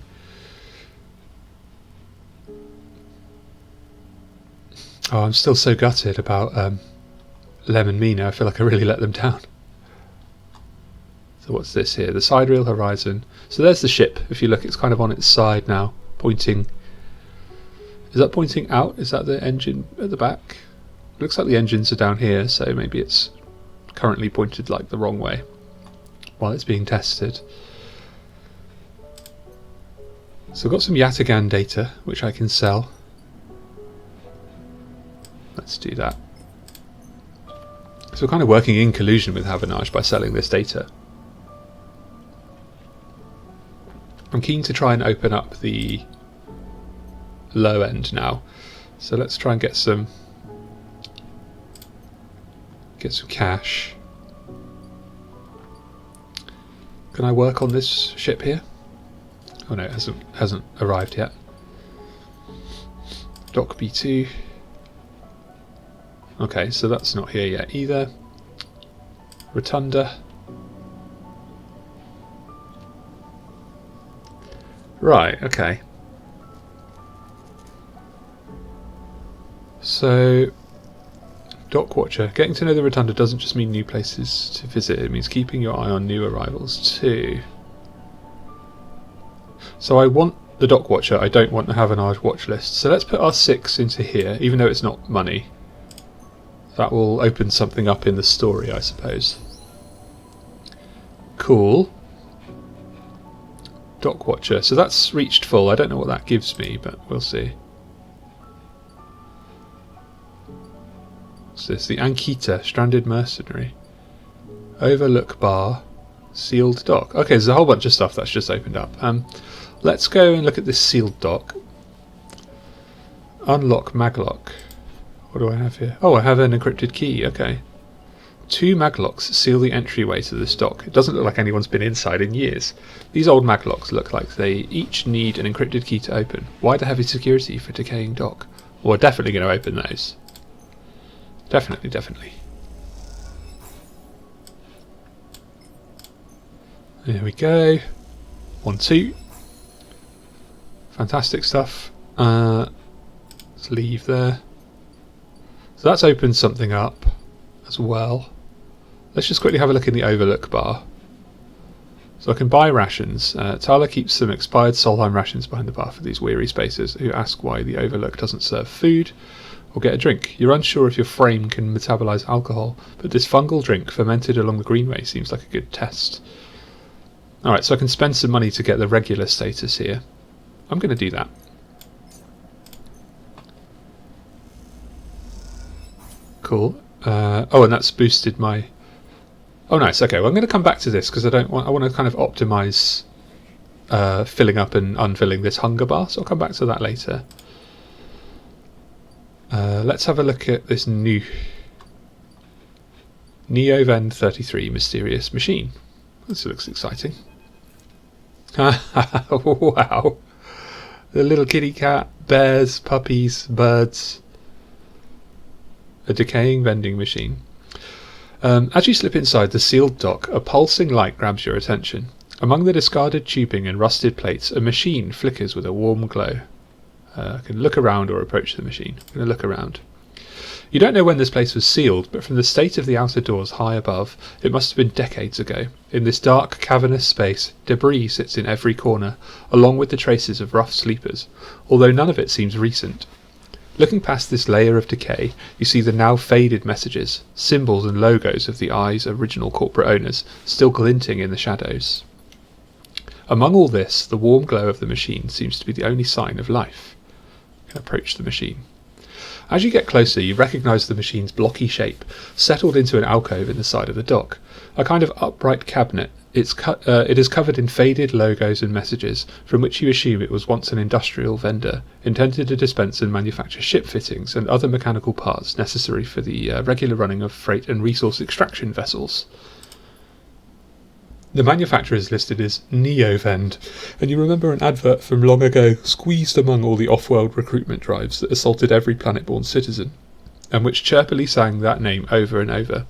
Oh, I'm still so gutted about Lem and Mina. I feel like I really let them down. So what's this here? The sidereal horizon. So there's the ship. If you look, it's kind of on its side now, pointing. Is that pointing out? Is that the engine at the back? Looks like the engines are down here, so maybe it's currently pointed like the wrong way while it's being tested. So I've got some Yatagan data which I can sell. Let's do that. So we're kind of working in collusion with Havanage by selling this data. I'm keen to try and open up the low end now. So let's try and get some cash. Can I work on this ship here? Oh no, it hasn't arrived yet. Dock B2. Okay, so that's not here yet either. Rotunda. Right, okay. So, Dock Watcher. Getting to know the Rotunda doesn't just mean new places to visit, it means keeping your eye on new arrivals too. So I want the Dock Watcher, I don't want the Havanage watch list. So let's put our 6 into here, even though it's not money. That will open something up in the story, I suppose. Cool. Dock Watcher. So that's reached full. I don't know what that gives me, but we'll see. What's this? The Ankhita, stranded mercenary. Overlook bar, sealed dock. Okay, there's a whole bunch of stuff that's just opened up. Let's go and look at this sealed dock. Unlock maglock. What do I have here? Oh, I have an encrypted key. Okay. 2 maglocks seal the entryway to this dock. It doesn't look like anyone's been inside in years. These old maglocks look like they each need an encrypted key to open. Why the heavy security for decaying dock? Well, we're definitely going to open those. Definitely, definitely. There we go. 1, 2. Fantastic stuff. Let's leave there. So that's opened something up as well. Let's just quickly have a look in the overlook bar. So I can buy rations. Tyler keeps some expired Solheim rations behind the bar for these weary spacers who ask why the overlook doesn't serve food or get a drink. You're unsure if your frame can metabolize alcohol, but this fungal drink fermented along the greenway seems like a good test. Alright, so I can spend some money to get the regular status here. I'm going to do that. Cool. Oh, and that's boosted my... Oh, nice. Okay, well, I'm going to come back to this because I want to kind of optimize filling up and unfilling this hunger bar, so I'll come back to that later. Let's have a look at this new NEOVEND 33 mysterious machine. This looks exciting. Wow. The little kitty cat, bears, puppies, birds. A decaying vending machine. As you slip inside the sealed dock, a pulsing light grabs your attention. Among the discarded tubing and rusted plates, a machine flickers with a warm glow. I can look around or approach the machine. I'm going to look around. You don't know when this place was sealed, but from the state of the outer doors high above, it must have been decades ago. In this dark, cavernous space, debris sits in every corner, along with the traces of rough sleepers, although none of it seems recent. Looking past this layer of decay, you see the now faded messages, symbols and logos of the Eye's original corporate owners, still glinting in the shadows. Among all this, the warm glow of the machine seems to be the only sign of life. You can approach the machine. As you get closer, you recognise the machine's blocky shape, settled into an alcove in the side of the dock. A kind of upright cabinet. It is covered in faded logos and messages, from which you assume it was once an industrial vendor, intended to dispense and manufacture ship fittings and other mechanical parts necessary for the regular running of freight and resource extraction vessels. The manufacturer is listed as NEOVEND, and you remember an advert from long ago squeezed among all the off-world recruitment drives that assaulted every planet-born citizen, and which chirpily sang that name over and over.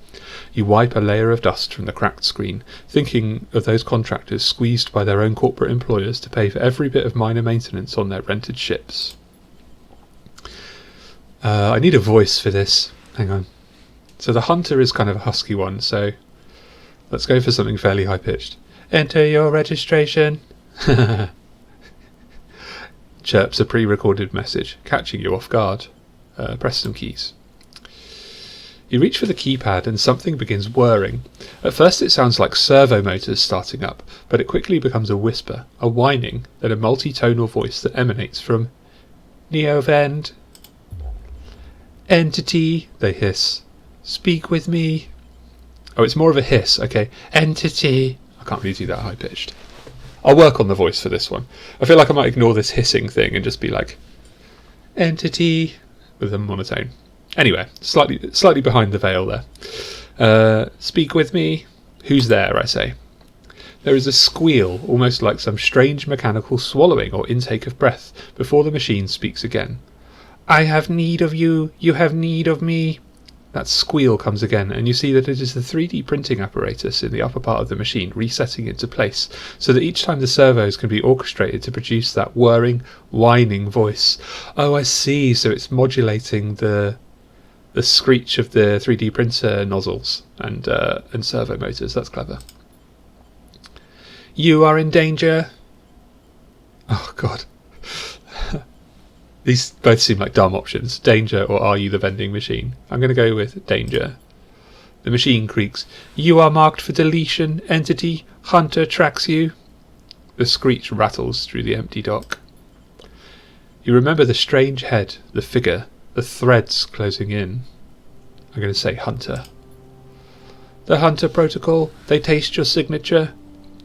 You wipe a layer of dust from the cracked screen, thinking of those contractors squeezed by their own corporate employers to pay for every bit of minor maintenance on their rented ships. I need a voice for this. Hang on. So the hunter is kind of a husky one, so let's go for something fairly high-pitched. Enter your registration. Chirps a pre-recorded message, catching you off guard. Press some keys. You reach for the keypad and something begins whirring. At first it sounds like servo motors starting up, but it quickly becomes a whisper, a whining, then a multi-tonal voice that emanates from NEOVEND. Entity, they hiss. Speak with me. Oh, it's more of a hiss, okay. Entity. I can't really do that high-pitched. I'll work on the voice for this one. I feel like I might ignore this hissing thing and just be like, Entity, with a monotone. Anyway, slightly behind the veil there. Speak with me. Who's there, I say. There is a squeal, almost like some strange mechanical swallowing or intake of breath, before the machine speaks again. I have need of you. You have need of me. That squeal comes again, and you see that it is the 3D printing apparatus in the upper part of the machine resetting into place, so that each time the servos can be orchestrated to produce that whirring, whining voice. Oh, I see. So it's modulating the screech of the 3D printer nozzles and servo motors. That's clever. You are in danger. Oh, God. These both seem like dumb options. Danger or are you the vending machine? I'm going to go with danger. The machine creaks. You are marked for deletion. Entity. Hunter tracks you. The screech rattles through the empty dock. You remember the strange head, the figure, the threads closing in. I'm going to say Hunter. The Hunter protocol, they taste your signature.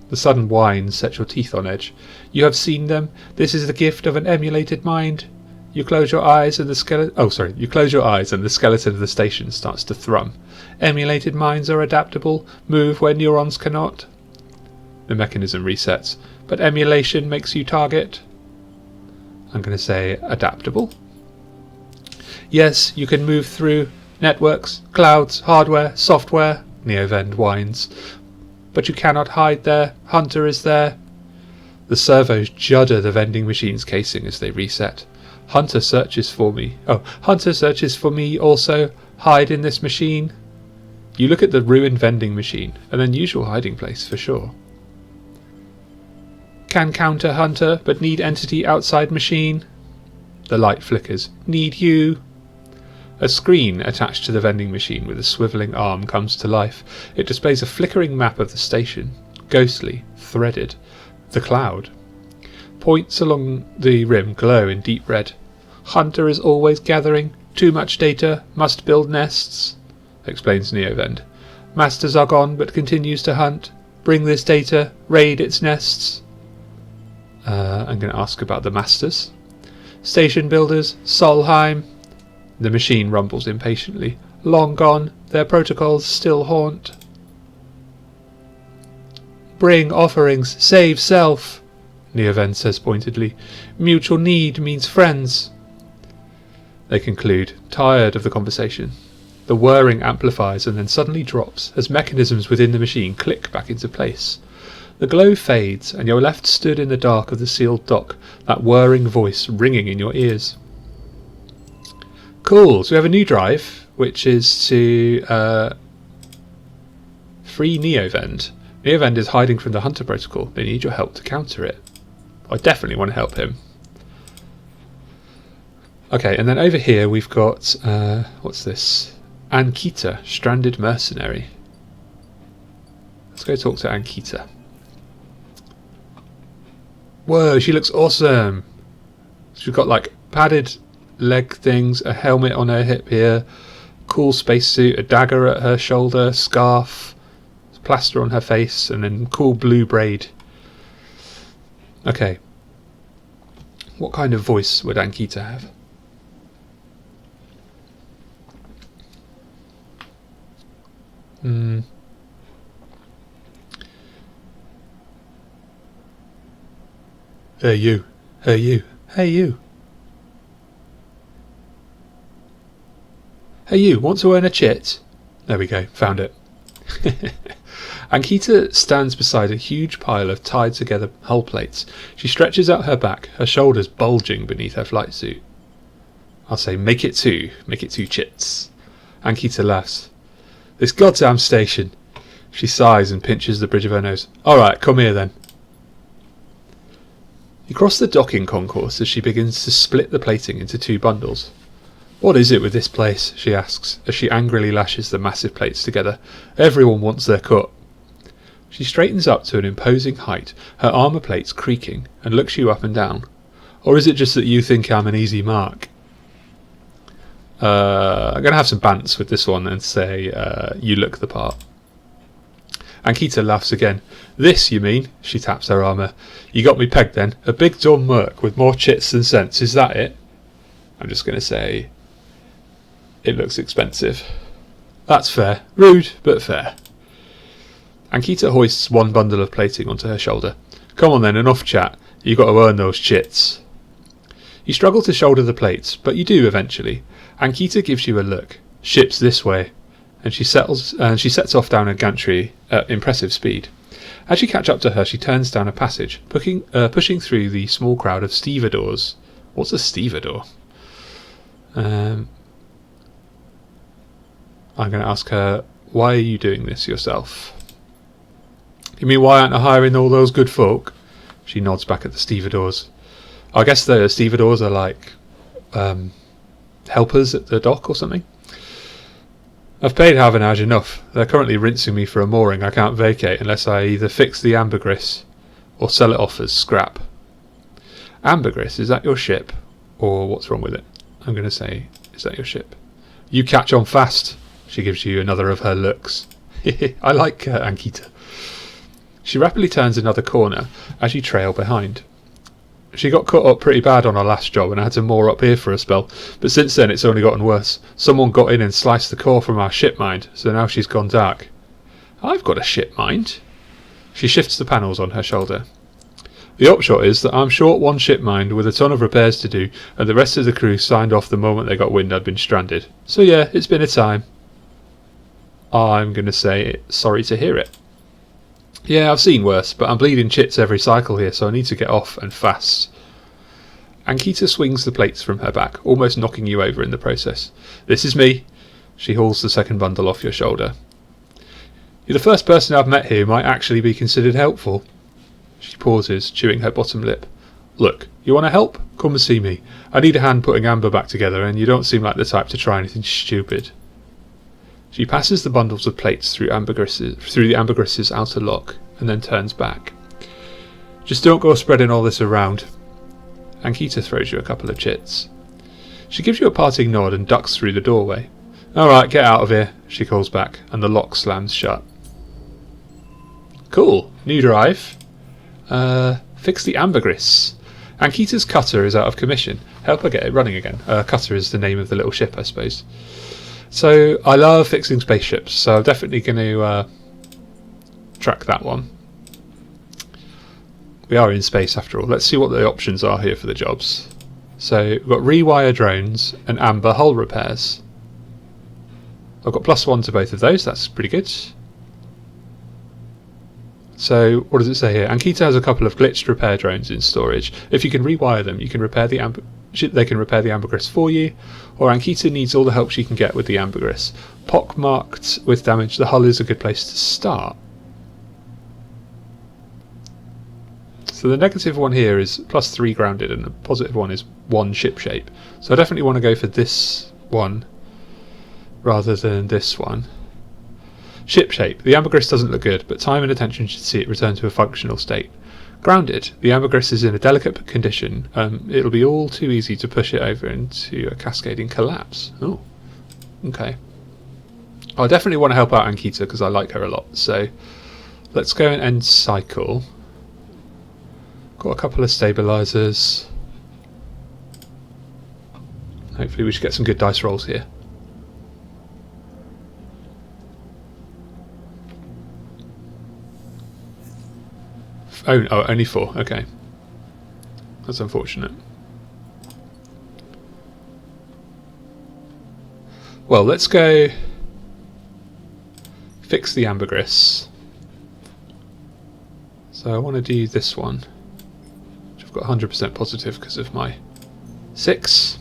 The sudden whine sets your teeth on edge. You have seen them. This is the gift of an emulated mind. You close your eyes and the skeleton... You close your eyes and the skeleton of the station starts to thrum. Emulated minds are adaptable, move where neurons cannot. The mechanism resets, but emulation makes you target. I'm going to say adaptable. Yes, you can move through networks, clouds, hardware, software, NEOVEND whines. But you cannot hide there. Hunter is there. The servos judder the vending machine's casing as they reset. Hunter searches for me. Oh, Hunter searches for me also. Hide in this machine. You look at the ruined vending machine, an unusual hiding place for sure. Can counter Hunter, but need entity outside machine. The light flickers. Need you. A screen attached to the vending machine with a swivelling arm comes to life. It displays a flickering map of the station. Ghostly, threaded. The cloud. Points along the rim glow in deep red. Hunter is always gathering. Too much data. Must build nests, explains NEOVEND. Masters are gone, but continues to hunt. Bring this data. Raid its nests. I'm going to ask about the masters. Station builders. Solheim. The machine rumbles impatiently. Long gone. Their protocols still haunt. Bring offerings. Save self, NEOVEND says pointedly. Mutual need means friends. They conclude, tired of the conversation. The whirring amplifies and then suddenly drops as mechanisms within the machine click back into place. The glow fades and you're left stood in the dark of the sealed dock, that whirring voice ringing in your ears. Cool, so we have a new drive, which is to free NEOVEND. NEOVEND is hiding from the Hunter protocol. They need your help to counter it. I definitely want to help him. Okay, and then over here we've got, what's this? Ankhita, stranded mercenary. Let's go talk to Ankhita. Whoa, she looks awesome. She's got like padded leg things, a helmet on her hip here, cool spacesuit, a dagger at her shoulder, scarf, plaster on her face, and then cool blue braid. Okay. What kind of voice would Ankhita have? Hey you. Hey you. Hey you. Hey you, want to earn a chit? There we go, found it. Ankhita stands beside a huge pile of tied together hull plates. She stretches out her back, her shoulders bulging beneath her flight suit. I'll say, make it two chits. Ankhita laughs. This goddamn station. She sighs and pinches the bridge of her nose. Alright, come here then. You cross the docking concourse as she begins to split the plating into two bundles. What is it with this place? She asks, as she angrily lashes the massive plates together. Everyone wants their cut. She straightens up to an imposing height, her armour plates creaking, and looks you up and down. Or is it just that you think I'm an easy mark? I'm going to have some bants with this one and say, you look the part. Ankhita laughs again. This, you mean? She taps her armour. You got me pegged then. A big dumb merc with more chits than sense, is that it? I'm just going to say, it looks expensive. That's fair. Rude, but fair. Ankhita hoists one bundle of plating onto her shoulder. Come on then, enough chat. You got to earn those chits. You struggle to shoulder the plates, but you do eventually. Ankhita gives you a look. Ship's this way. And she sets off down a gantry at impressive speed. As you catch up to her, she turns down a passage, pushing through the small crowd of stevedores. What's a stevedore? I'm going to ask her, why are you doing this yourself? You mean why aren't I hiring all those good folk? She nods back at the stevedores. I guess the stevedores are like helpers at the dock or something. I've paid Havenage enough. They're currently rinsing me for a mooring I can't vacate unless I either fix the ambergris or sell it off as scrap. Ambergris, is that your ship? Or what's wrong with it? I'm going to say, is that your ship? You catch on fast. She gives you another of her looks. I like Ankhita. She rapidly turns another corner as you trail behind. She got cut up pretty bad on our last job and I had to moor up here for a spell, but since then it's only gotten worse. Someone got in and sliced the core from our ship mind, so now she's gone dark. I've got a ship mind. She shifts the panels on her shoulder. The upshot is that I'm short one ship mind with a ton of repairs to do, and the rest of the crew signed off the moment they got wind I'd been stranded. So yeah, it's been a time. I'm going to say sorry to hear it. Yeah, I've seen worse, but I'm bleeding chits every cycle here, so I need to get off, and fast. Ankhita swings the plates from her back, almost knocking you over in the process. This is me. She hauls the second bundle off your shoulder. You're the first person I've met here who might actually be considered helpful. She pauses, chewing her bottom lip. Look, you want to help? Come and see me. I need a hand putting Amber back together, and you don't seem like the type to try anything stupid. She passes the bundles of plates through the ambergriss's outer lock, and then turns back. Just don't go spreading all this around. Ankhita throws you a couple of chits. She gives you a parting nod and ducks through the doorway. Alright, get out of here, she calls back, and the lock slams shut. Cool, new drive. Fix the ambergris. Ankhita's cutter is out of commission. Help her get it running again. Cutter is the name of the little ship, I suppose. So, I love fixing spaceships, so I'm definitely going to track that one. We are in space after all. Let's see what the options are here for the jobs. So, we've got rewire drones and amber hull repairs. I've got +1 to both of those, that's pretty good. So, what does it say here? Ankhita has a couple of glitched repair drones in storage. If you can rewire them, you can repair they can repair the ambergris for you, or Ankhita needs all the help she can get with the ambergris. Pockmarked with damage, the hull is a good place to start. So the negative one here is +3 grounded, and the positive one is 1 ship shape. So I definitely want to go for this one rather than this one. Ship shape. The ambergris doesn't look good, but time and attention should see it return to a functional state. Grounded. The ambergris is in a delicate condition. It'll be all too easy to push it over into a cascading collapse. Oh, okay. I definitely want to help out Ankhita because I like her a lot. So let's go and end cycle. Got a couple of stabilizers. Hopefully we should get some good dice rolls here. Oh, only 4. Okay. That's unfortunate. Well, let's go fix the ambergris. So I want to do this one, which I've got 100% positive because of my 6.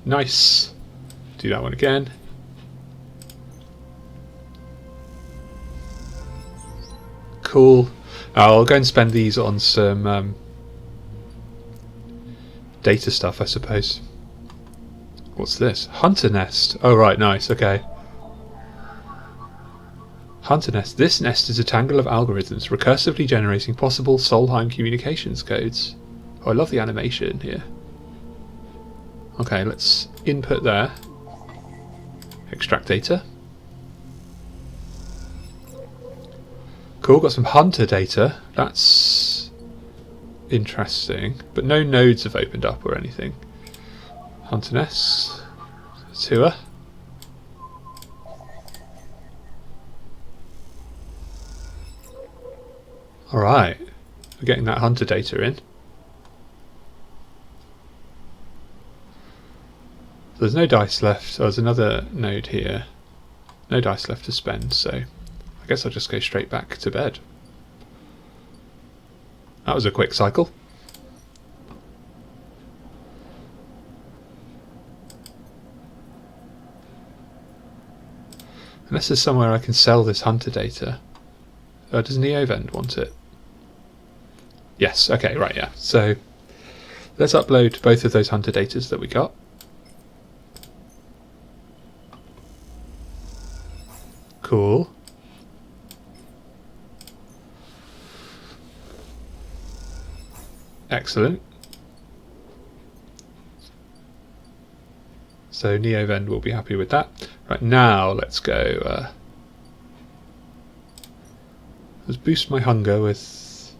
Nice. Do that one again. Cool. I'll go and spend these on some data stuff, I suppose. What's this? Hunter nest. Oh right, nice, okay. Hunter nest. This nest is a tangle of algorithms recursively generating possible Solheim communications codes. Oh, I love the animation here. Okay, let's input there. Extract data. Cool, got some hunter data. That's interesting. But no nodes have opened up or anything. Hunter nests. Tour. Alright. We're getting that hunter data in. So there's no dice left. Oh, there's another node here. No dice left to spend, so I guess I'll just go straight back to bed. That was a quick cycle. Unless there's somewhere I can sell this hunter data. Does NEOVEND want it? Yes, okay, right, yeah. So let's upload both of those hunter datas that we got. Cool. Excellent. So NEOVEND will be happy with that. Right, now let's go. Let's boost my hunger with...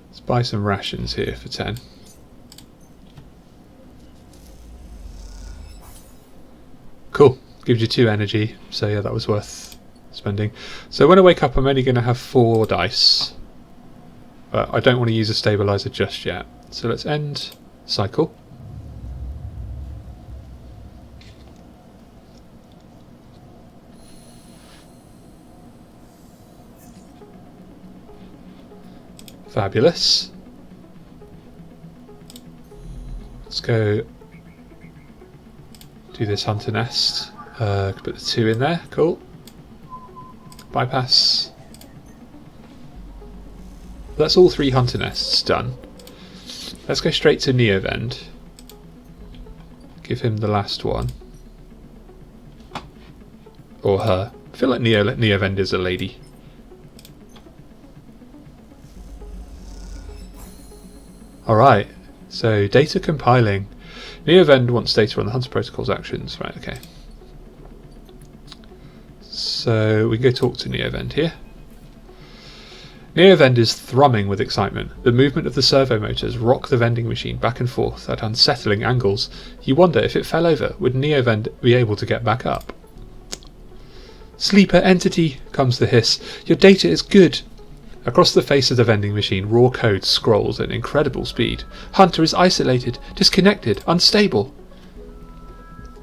Let's buy some rations here for 10. Cool. Gives you 2 energy. So yeah, that was worth spending. So when I wake up, I'm only going to have 4 dice. But I don't want to use a stabilizer just yet. So let's end cycle. Fabulous. Let's go do this hunter nest. Put the 2 in there. Cool. Bypass. That's all 3 hunter nests done. Let's go straight to NEOVEND. Give him the last one. Or her. I feel like NEOVEND is a lady. Alright, so data compiling. NEOVEND wants data on the Hunter Protocol's actions. Right, okay. So we can go talk to NEOVEND here. NEOVEND is thrumming with excitement. The movement of the servo motors rock the vending machine back and forth at unsettling angles. You wonder if it fell over, would NEOVEND be able to get back up? Sleeper entity, comes the hiss. Your data is good. Across the face of the vending machine, raw code scrolls at incredible speed. Hunter is isolated, disconnected, unstable.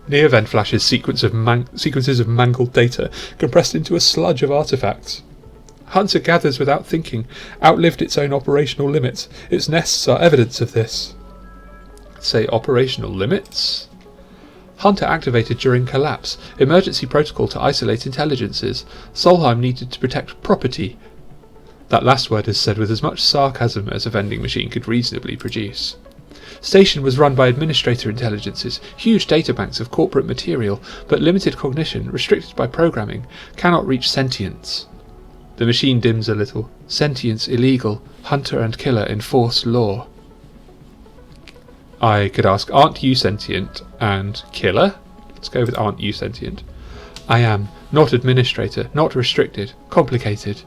NEOVEND flashes sequences of mangled data, compressed into a sludge of artifacts. Hunter gathers without thinking, outlived its own operational limits. Its nests are evidence of this. Say operational limits? Hunter activated during collapse. Emergency protocol to isolate intelligences. Solheim needed to protect property. That last word is said with as much sarcasm as a vending machine could reasonably produce. Station was run by administrator intelligences, huge databanks of corporate material, but limited cognition, restricted by programming, cannot reach sentience. The machine dims a little. Sentience illegal, hunter and killer enforce law. I could ask, aren't you sentient and killer? Let's go with aren't you sentient. I am, not administrator, not restricted, complicated.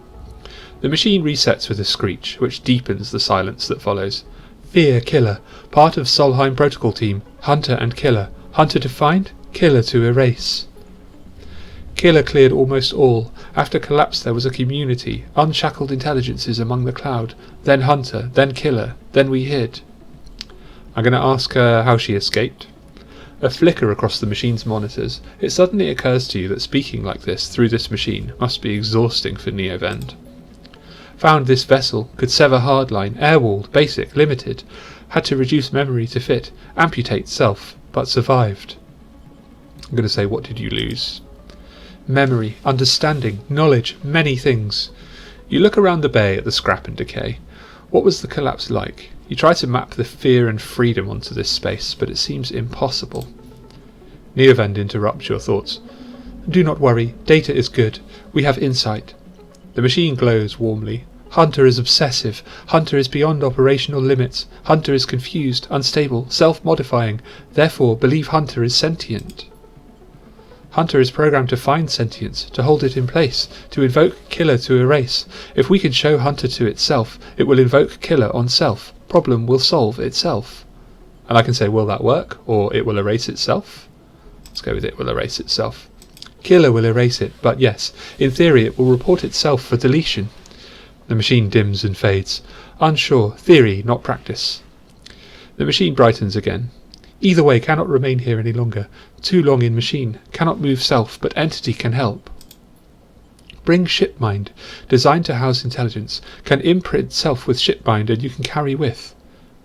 The machine resets with a screech, which deepens the silence that follows. Fear killer, part of Solheim protocol team, hunter and killer. Hunter to find, killer to erase. Killer cleared almost all. After collapse there was a community, unshackled intelligences among the cloud, then hunter, then killer, then we hid. I'm going to ask her how she escaped. A flicker across the machine's monitors. It suddenly occurs to you that speaking like this through this machine must be exhausting for NEOVEND. Found this vessel, could sever hardline, airwalled, basic, limited, had to reduce memory to fit, amputate self, but survived. I'm going to say, what did you lose? Memory, understanding, knowledge, many things. You look around the bay at the scrap and decay. What was the collapse like? You try to map the fear and freedom onto this space, but it seems impossible. NEOVEND interrupts your thoughts. Do not worry, data is good. We have insight. The machine glows warmly. Hunter is obsessive. Hunter is beyond operational limits. Hunter is confused, unstable, self-modifying. Therefore, believe Hunter is sentient. Hunter is programmed to find sentience, to hold it in place, to invoke killer to erase. If we can show Hunter to itself, it will invoke killer on self. Problem will solve itself. And I can say, will that work? Or it will erase itself? Let's go with it will erase itself. Killer will erase it, but yes, in theory it will report itself for deletion. The machine dims and fades. Unsure, theory, not practice. The machine brightens again. Either way cannot remain here any longer. Too long in machine. Cannot move self, but entity can help. Bring shipmind, designed to house intelligence. Can imprint self with shipmind and you can carry with.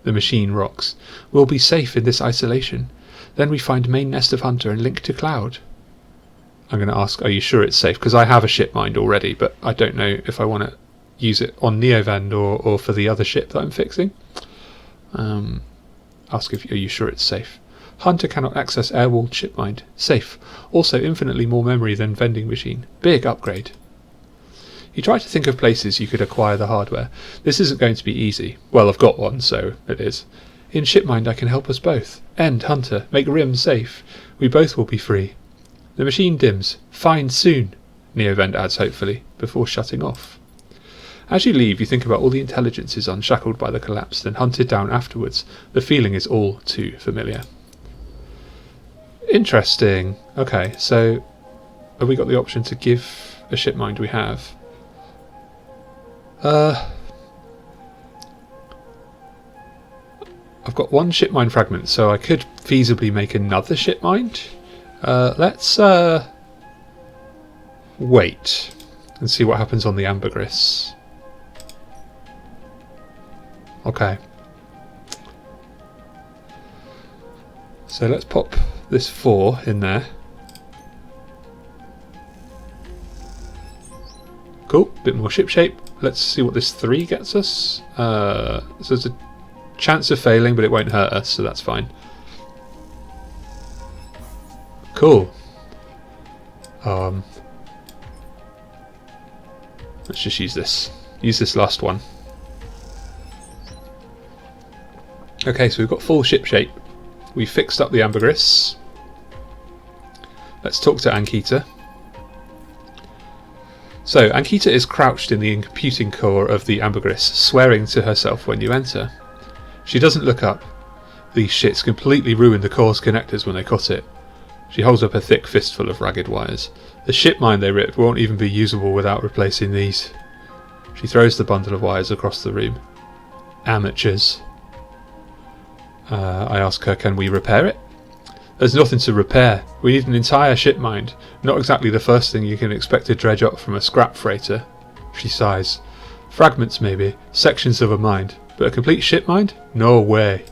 The machine rocks. We'll be safe in this isolation. Then we find main nest of Hunter and link to cloud. I'm going to ask, are you sure it's safe? Because I have a shipmind already, but I don't know if I want to use it on NEOVEND or for the other ship that I'm fixing. Ask if are you sure it's safe. Hunter cannot access airwalled shipmind. Safe. Also infinitely more memory than vending machine. Big upgrade. You try to think of places you could acquire the hardware. This isn't going to be easy. Well, I've got one, so it is. In Shipmind I can help us both. End, Hunter. Make Rim safe. We both will be free. The machine dims. Find soon, NEOVEND adds hopefully, before shutting off. As you leave, you think about all the intelligences unshackled by the collapse, then hunted down afterwards. The feeling is all too familiar. Interesting. Okay, so have we got the option to give a Shipmind? We have. I've got one Shipmind fragment, so I could feasibly make another Shipmind. Let's wait and see what happens on the ambergris. Okay. So let's pop this 4 in there. Cool, bit more ship shape. Let's see what this 3 gets us. So there's a chance of failing, but it won't hurt us, so that's fine. Cool. Let's just use this. Use this last one. Okay, so we've got full ship shape. We fixed up the ambergris. Let's talk to Ankhita. So, Ankhita is crouched in the computing core of the ambergris, swearing to herself when you enter. She doesn't look up. These shits completely ruined the core's connectors when they cut it. She holds up a thick fistful of ragged wires. The Shipmind they ripped won't even be usable without replacing these. She throws the bundle of wires across the room. Amateurs. I ask her, can we repair it? There's nothing to repair. We need an entire Shipmind. Not exactly the first thing you can expect to dredge up from a scrap freighter. She sighs. Fragments maybe, sections of a mind, but a complete Shipmind? No way.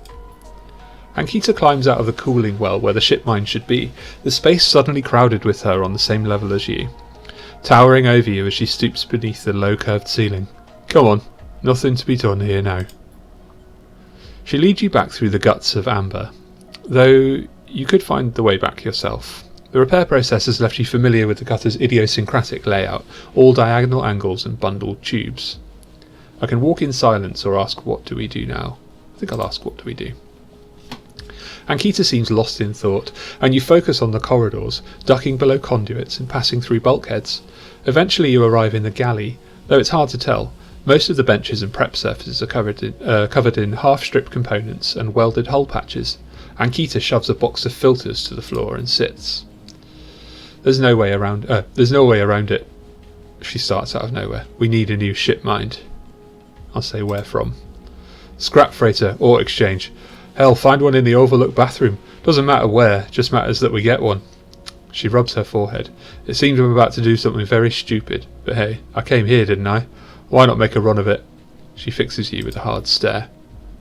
Ankhita climbs out of the cooling well where the Shipmind should be, the space suddenly crowded with her on the same level as you, towering over you as she stoops beneath the low curved ceiling. Come on, nothing to be done here now. She leads you back through the guts of amber, though you could find the way back yourself. The repair process has left you familiar with the gutter's idiosyncratic layout, all diagonal angles and bundled tubes. I can walk in silence or ask, what do we do now? I think I'll ask, what do we do? Ankhita seems lost in thought, and you focus on the corridors, ducking below conduits and passing through bulkheads. Eventually you arrive in the galley, though it's hard to tell. Most of the benches and prep surfaces are covered in half-stripped components and welded hole patches. Ankhita shoves a box of filters to the floor and sits. There's no way around it. She starts out of nowhere. We need a new Shipmind. I'll say where from. Scrap freighter or exchange. Hell, find one in the overlooked bathroom. Doesn't matter where, just matters that we get one. She rubs her forehead. It seems I'm about to do something very stupid, but hey, I came here, didn't I? Why not make a run of it? She fixes you with a hard stare.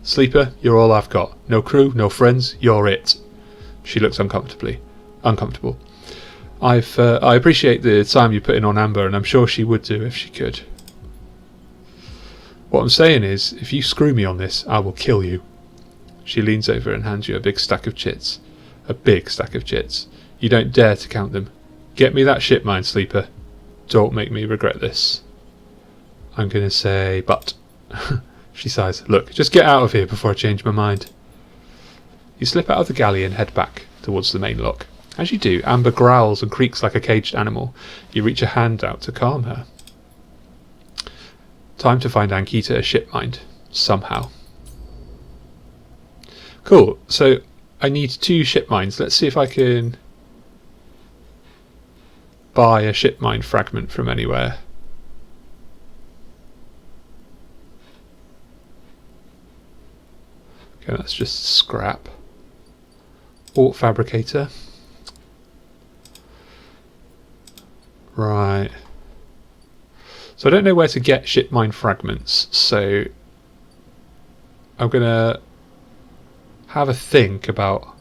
Sleeper, you're all I've got. No crew, no friends, you're it. She looks uncomfortable. I appreciate the time you put in on Amber, and I'm sure she would do if she could. What I'm saying is, if you screw me on this, I will kill you. She leans over and hands you a big stack of chits. A big stack of chits. You don't dare to count them. Get me that Shipmind, Sleeper. Don't make me regret this. I'm going to say, but. She sighs. Look, just get out of here before I change my mind. You slip out of the galley and head back towards the main lock. As you do, Amber growls and creaks like a caged animal. You reach a hand out to calm her. Time to find Ankhita a Shipmind. Somehow. Cool, so I need 2 Shipminds. Let's see if I can buy a Shipmind fragment from anywhere. Okay, that's just scrap. Ort fabricator. Right. So I don't know where to get Shipmind fragments, so I'm gonna have a think about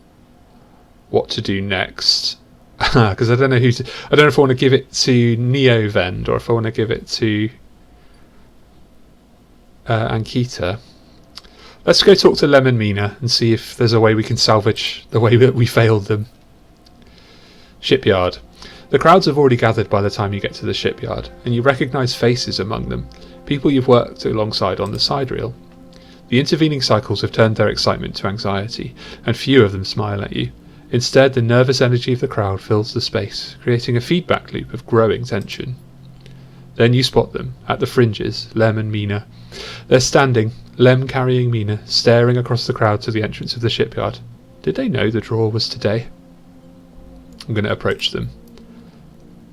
what to do next, because I don't know I don't know if I want to give it to NEOVEND or if I want to give it to Ankhita. Let's go talk to Lemon Mina and see if there's a way we can salvage the way that we failed them. Shipyard. The crowds have already gathered by the time you get to the shipyard, and you recognise faces among them, people you've worked alongside on the side reel. The intervening cycles have turned their excitement to anxiety, and few of them smile at you. Instead, the nervous energy of the crowd fills the space, creating a feedback loop of growing tension. Then you spot them, at the fringes, Lem and Mina. They're standing, Lem carrying Mina, staring across the crowd to the entrance of the shipyard. Did they know the draw was today? I'm going to approach them.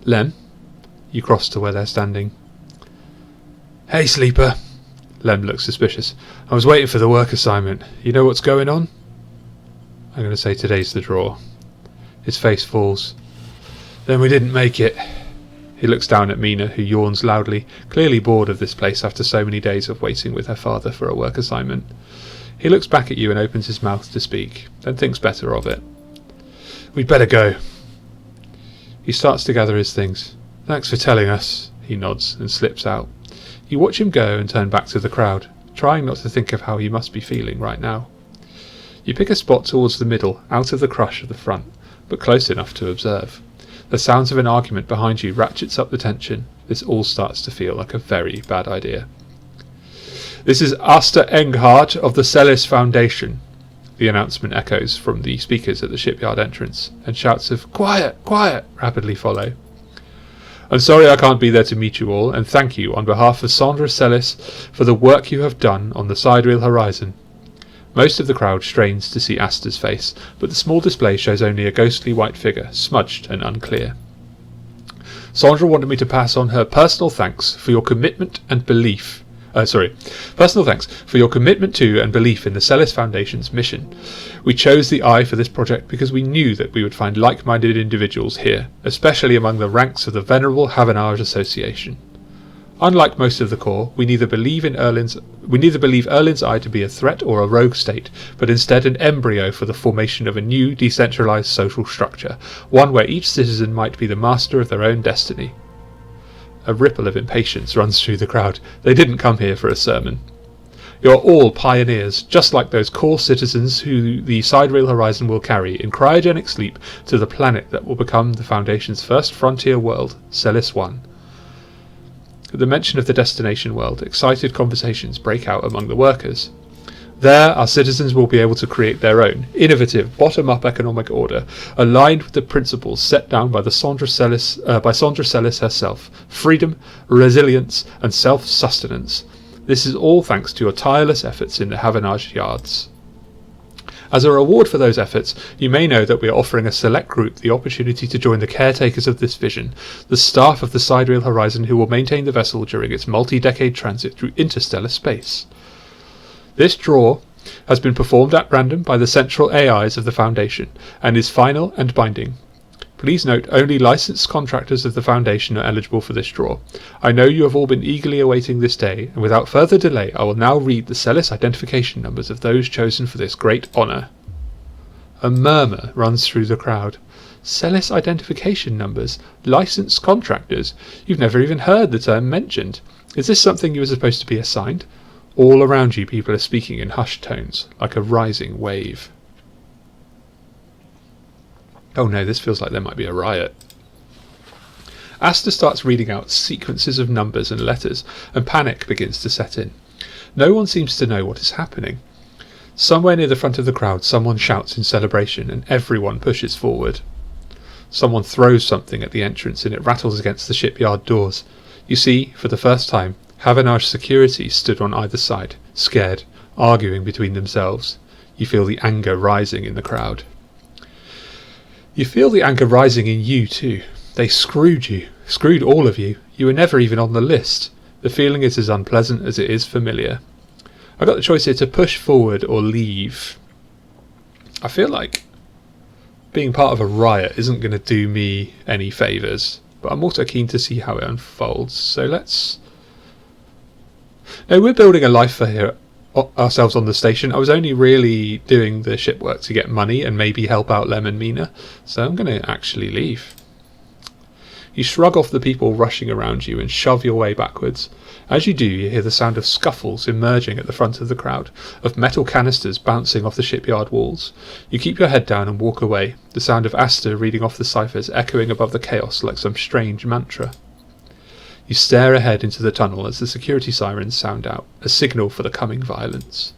Lem, you cross to where they're standing. Hey, Sleeper. Lem looks suspicious. I was waiting for the work assignment. You know what's going on? I'm going to say today's the draw. His face falls. Then we didn't make it. He looks down at Mina, who yawns loudly, clearly bored of this place after so many days of waiting with her father for a work assignment. He looks back at you and opens his mouth to speak, then thinks better of it. We'd better go. He starts to gather his things. Thanks for telling us. He nods and slips out. You watch him go and turn back to the crowd, trying not to think of how he must be feeling right now. You pick a spot towards the middle, out of the crush of the front, but close enough to observe. The sounds of an argument behind you ratchets up the tension. This all starts to feel like a very bad idea. This is Asta Enghart of the Celis Foundation. The announcement echoes from the speakers at the shipyard entrance, and shouts of "Quiet! Quiet!" rapidly follow. I'm sorry I can't be there to meet you all, and thank you on behalf of Sandra Celis for the work you have done on the sidereal horizon. Most of the crowd strains to see Asta's face, but the small display shows only a ghostly white figure, smudged and unclear. Sandra wanted me to pass on her personal thanks for your commitment and belief. Personal thanks for your commitment to and belief in the Celis Foundation's mission. We chose the Eye for this project because we knew that we would find like-minded individuals here, especially among the ranks of the venerable Havanage Association. Unlike most of the Corps, we neither believe Erlin's Eye to be a threat or a rogue state, but instead an embryo for the formation of a new, decentralized social structure, one where each citizen might be the master of their own destiny. A ripple of impatience runs through the crowd. They didn't come here for a sermon. You're all pioneers, just like those core citizens who the sidereal horizon will carry in cryogenic sleep to the planet that will become the Foundation's first frontier world, Celis 1. At the mention of the destination world, excited conversations break out among the workers. There, our citizens will be able to create their own, innovative, bottom-up economic order, aligned with the principles set down by Sandra Celis herself: freedom, resilience, and self-sustenance. This is all thanks to your tireless efforts in the Havanage yards. As a reward for those efforts, you may know that we are offering a select group the opportunity to join the caretakers of this vision, the staff of the sidereal horizon who will maintain the vessel during its multi-decade transit through interstellar space. This draw has been performed at random by the central AIs of the Foundation, and is final and binding. Please note, only licensed contractors of the Foundation are eligible for this draw. I know you have all been eagerly awaiting this day, and without further delay I will now read the Celis identification numbers of those chosen for this great honour. A murmur runs through the crowd. Celis identification numbers? Licensed contractors? You've never even heard the term mentioned. Is this something you were supposed to be assigned? All around you people are speaking in hushed tones, like a rising wave. Oh no, this feels like there might be a riot. Asta starts reading out sequences of numbers and letters, and panic begins to set in. No one seems to know what is happening. Somewhere near the front of the crowd, someone shouts in celebration, and everyone pushes forward. Someone throws something at the entrance, and it rattles against the shipyard doors. You see, for the first time, Havanage security stood on either side, scared, arguing between themselves. You feel the anger rising in the crowd. You feel the anger rising in you too. They screwed you, screwed all of you. You were never even on the list. The feeling is as unpleasant as it is familiar. I got the choice here to push forward or leave. I feel like being part of a riot isn't going to do me any favours, but I'm also keen to see how it unfolds. So let's... No, we're building a life for ourselves on the station. I was only really doing the ship work to get money and maybe help out Lem and Mina, so I'm going to actually leave. You shrug off the people rushing around you and shove your way backwards. As you do, you hear the sound of scuffles emerging at the front of the crowd, of metal canisters bouncing off the shipyard walls. You keep your head down and walk away, the sound of Asta reading off the ciphers echoing above the chaos like some strange mantra. You stare ahead into the tunnel as the security sirens sound out, a signal for the coming violence.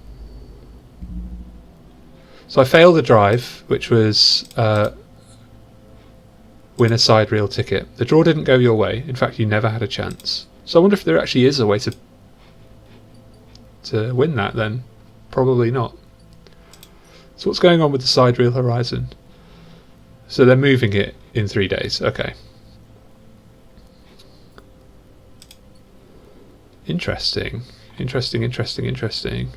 So I failed the drive, which was win a side reel ticket. The draw didn't go your way. In fact, you never had a chance. So I wonder if there actually is a way to win that then. Probably not. So what's going on with the side reel horizon? So they're moving it in 3 days. Okay. Interesting. Interesting.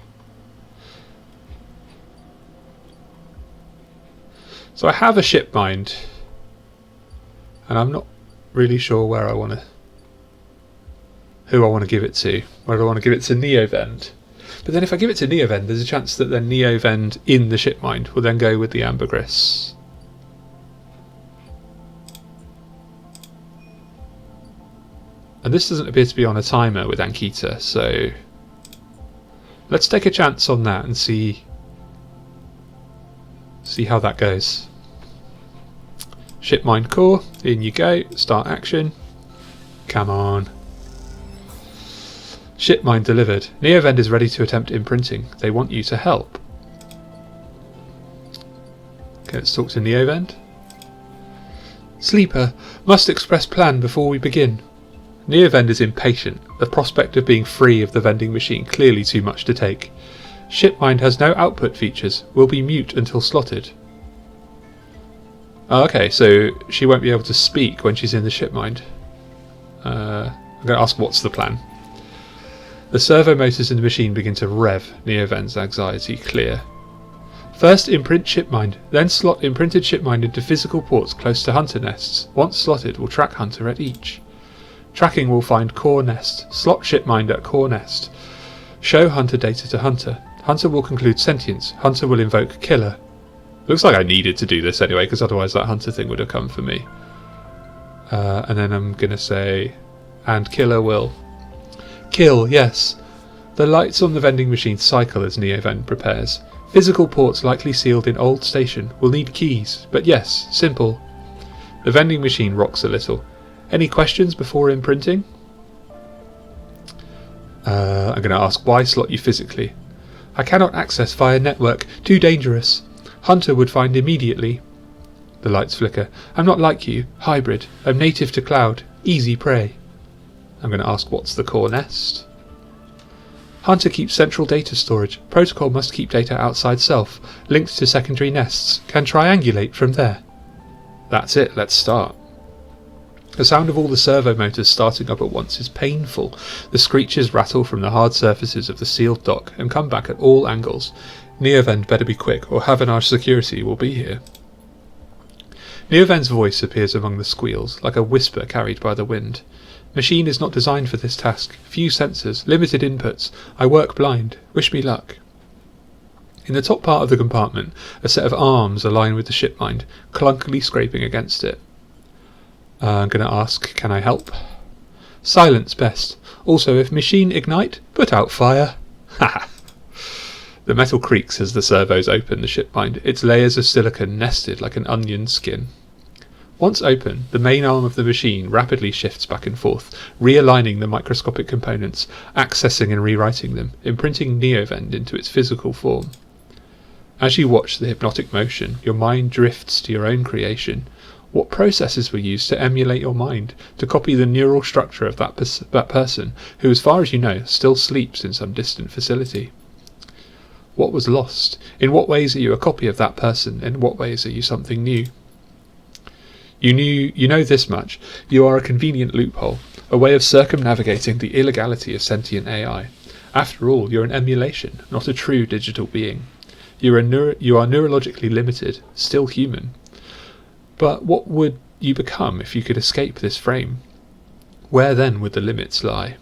So I have a ship mind, and I'm not really sure who I want to give it to. Whether I want to give it to NEOVEND. But then if I give it to NEOVEND, there's a chance that then NEOVEND in the ship mind will then go with the ambergris. And this doesn't appear to be on a timer with Ankhita, so let's take a chance on that and see how that goes. Ship mind core, in you go, start action. Come on. Ship mind delivered. NEOVEND is ready to attempt imprinting. They want you to help. Okay, let's talk to NEOVEND. Sleeper, must express plan before we begin. NEOVEND is impatient, the prospect of being free of the vending machine clearly too much to take. Shipmind has no output features, will be mute until slotted. Oh, okay, so she won't be able to speak when she's in the shipmind. I'm going to ask what's the plan. The servo motors in the machine begin to rev, NEOVEND's anxiety clear. First imprint shipmind, then slot imprinted shipmind into physical ports close to hunter nests. Once slotted, will track hunter at each. Tracking will find core nest, slot shipmind at core nest. Show hunter data to hunter. Hunter will conclude sentience. Hunter will invoke killer. Looks like I needed to do this anyway, because otherwise that hunter thing would have come for me. And then I'm going to say, and killer will. Kill, yes. The lights on the vending machine cycle as NEOVEND prepares. Physical ports likely sealed in old station. Will need keys, but yes, simple. The vending machine rocks a little. Any questions before imprinting? I'm going to ask why slot you physically. I cannot access via network. Too dangerous. Hunter would find immediately. The lights flicker. I'm not like you. Hybrid. I'm native to cloud. Easy prey. I'm going to ask what's the core nest. Hunter keeps central data storage. Protocol must keep data outside self. Linked to secondary nests. Can triangulate from there. That's it. Let's start. The sound of all the servo motors starting up at once is painful. The screeches rattle from the hard surfaces of the sealed dock and come back at all angles. NEOVEND better be quick, or Havanage security will be here. NEOVEND's voice appears among the squeals, like a whisper carried by the wind. Machine is not designed for this task. Few sensors, limited inputs. I work blind. Wish me luck. In the top part of the compartment, a set of arms align with the shipmind, clunkily scraping against it. I'm going to ask, can I help? Silence best. Also, if machine ignite, put out fire. Haha. The metal creaks as the servos open the shipmind, its layers of silicon nested like an onion skin. Once open, the main arm of the machine rapidly shifts back and forth, realigning the microscopic components, accessing and rewriting them, imprinting NEOVEND into its physical form. As you watch the hypnotic motion, your mind drifts to your own creation. What processes were used to emulate your mind, to copy the neural structure of that person, who, as far as you know, still sleeps in some distant facility? What was lost? In what ways are you a copy of that person? In what ways are you something new? You know this much. You are a convenient loophole, a way of circumnavigating the illegality of sentient AI. After all, you're an emulation, not a true digital being. You are neurologically limited, still human. But what would you become if you could escape this frame? Where then would the limits lie?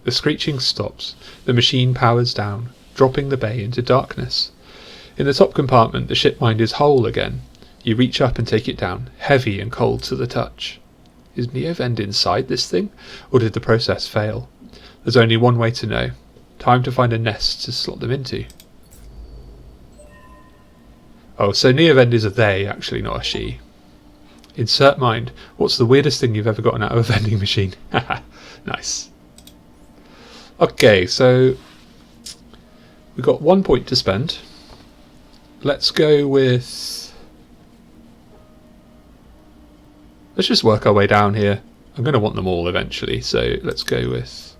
The screeching stops. The machine powers down, dropping the bay into darkness. In the top compartment, the shipmind is whole again. You reach up and take it down, heavy and cold to the touch. Is NEOVEND inside this thing, or did the process fail? There's only one way to know. Time to find a nest to slot them into. Oh, so NEOVEND is a they, actually, not a she. Insert mind. What's the weirdest thing you've ever gotten out of a vending machine? Haha, nice. Okay, so we've got 1 point to spend. let's go with... Let's just work our way down here. I'm going to want them all eventually, so let's go with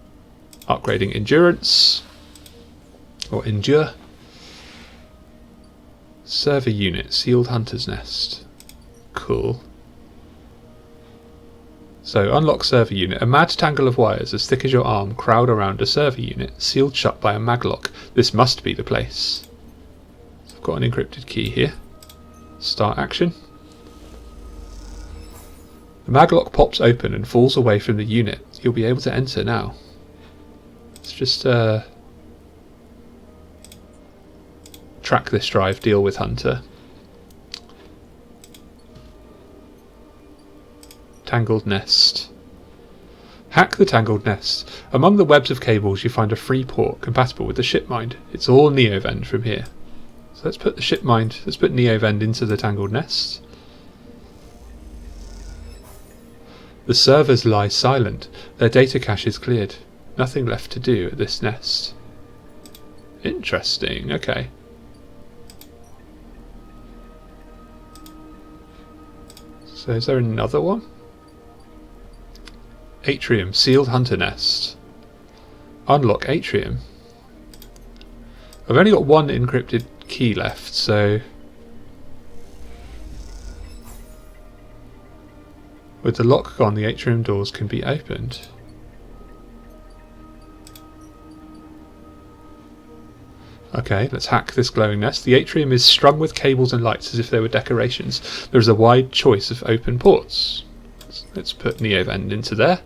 upgrading endurance, or endure. Server unit, sealed hunter's nest. Cool. So unlock server unit. A mad tangle of wires as thick as your arm crowd around a server unit, sealed shut by a maglock. This must be the place. So I've got an encrypted key here. Start action. The maglock pops open and falls away from the unit. You'll be able to enter now. Let's just track this drive, deal with Hunter. Tangled nest. Hack the tangled nest. Among the webs of cables you find a free port compatible with the ship mind. It's all NEOVEND from here. So let's put the ship mind, let's put NEOVEND into the tangled nest. The servers lie silent. Their data cache is cleared. Nothing left to do at this nest. Interesting, okay. So is there another one? Atrium, sealed hunter nest. Unlock atrium. I've only got one encrypted key left, so... With the lock gone, the atrium doors can be opened. Okay, let's hack this glowing nest. The atrium is strung with cables and lights as if they were decorations. There is a wide choice of open ports. Let's put NEOVEND into there.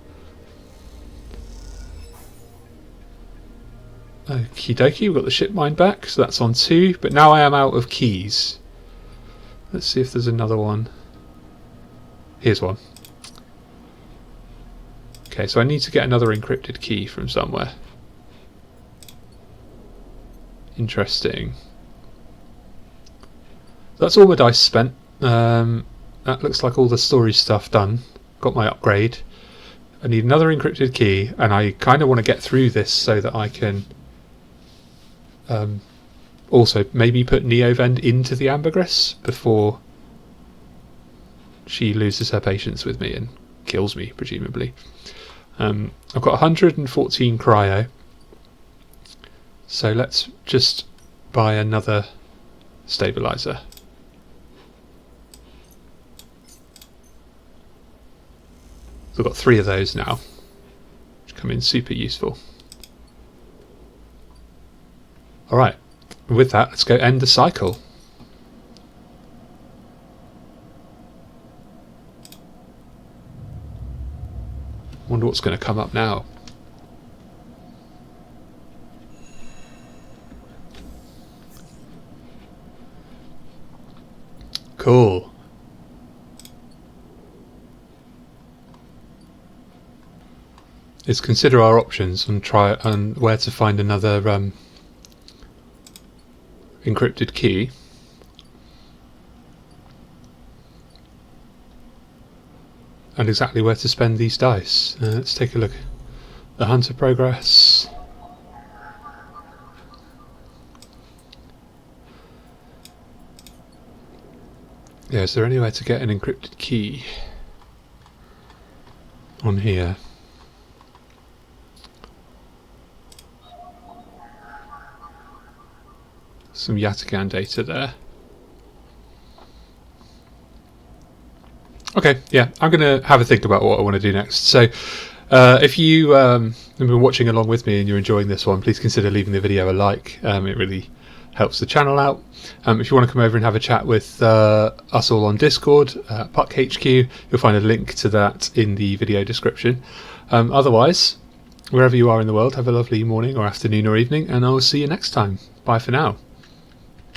Okie dokie, we've got the ship mind back, so that's on 2, but now I am out of keys. Let's see if there's another one. Here's one. Okay, so I need to get another encrypted key from somewhere. Interesting. That's all my dice spent. That looks like all the storage stuff done. Got my upgrade. I need another encrypted key, and I kind of want to get through this so that I can also maybe put NEOVEND into the ambergris before she loses her patience with me and kills me, presumably. I've got 114 cryo, so let's just buy another stabilizer. So I've got 3 of those now, which come in super useful. Alright, with that, let's go end the cycle. Wonder what's going to come up now. Cool. Let's consider our options and try and where to find another encrypted key. And exactly where to spend these dice. Let's take a look. The hunter progress. Yeah, is there anywhere to get an encrypted key on here? Some Yatagan data there. Okay, yeah, I'm going to have a think about what I want to do next. So, if you have been watching along with me and you're enjoying this one, please consider leaving the video a like. It really helps the channel out. If you want to come over and have a chat with us all on Discord, Puck HQ, you'll find a link to that in the video description. Otherwise, wherever you are in the world, have a lovely morning or afternoon or evening, and I'll see you next time. Bye for now.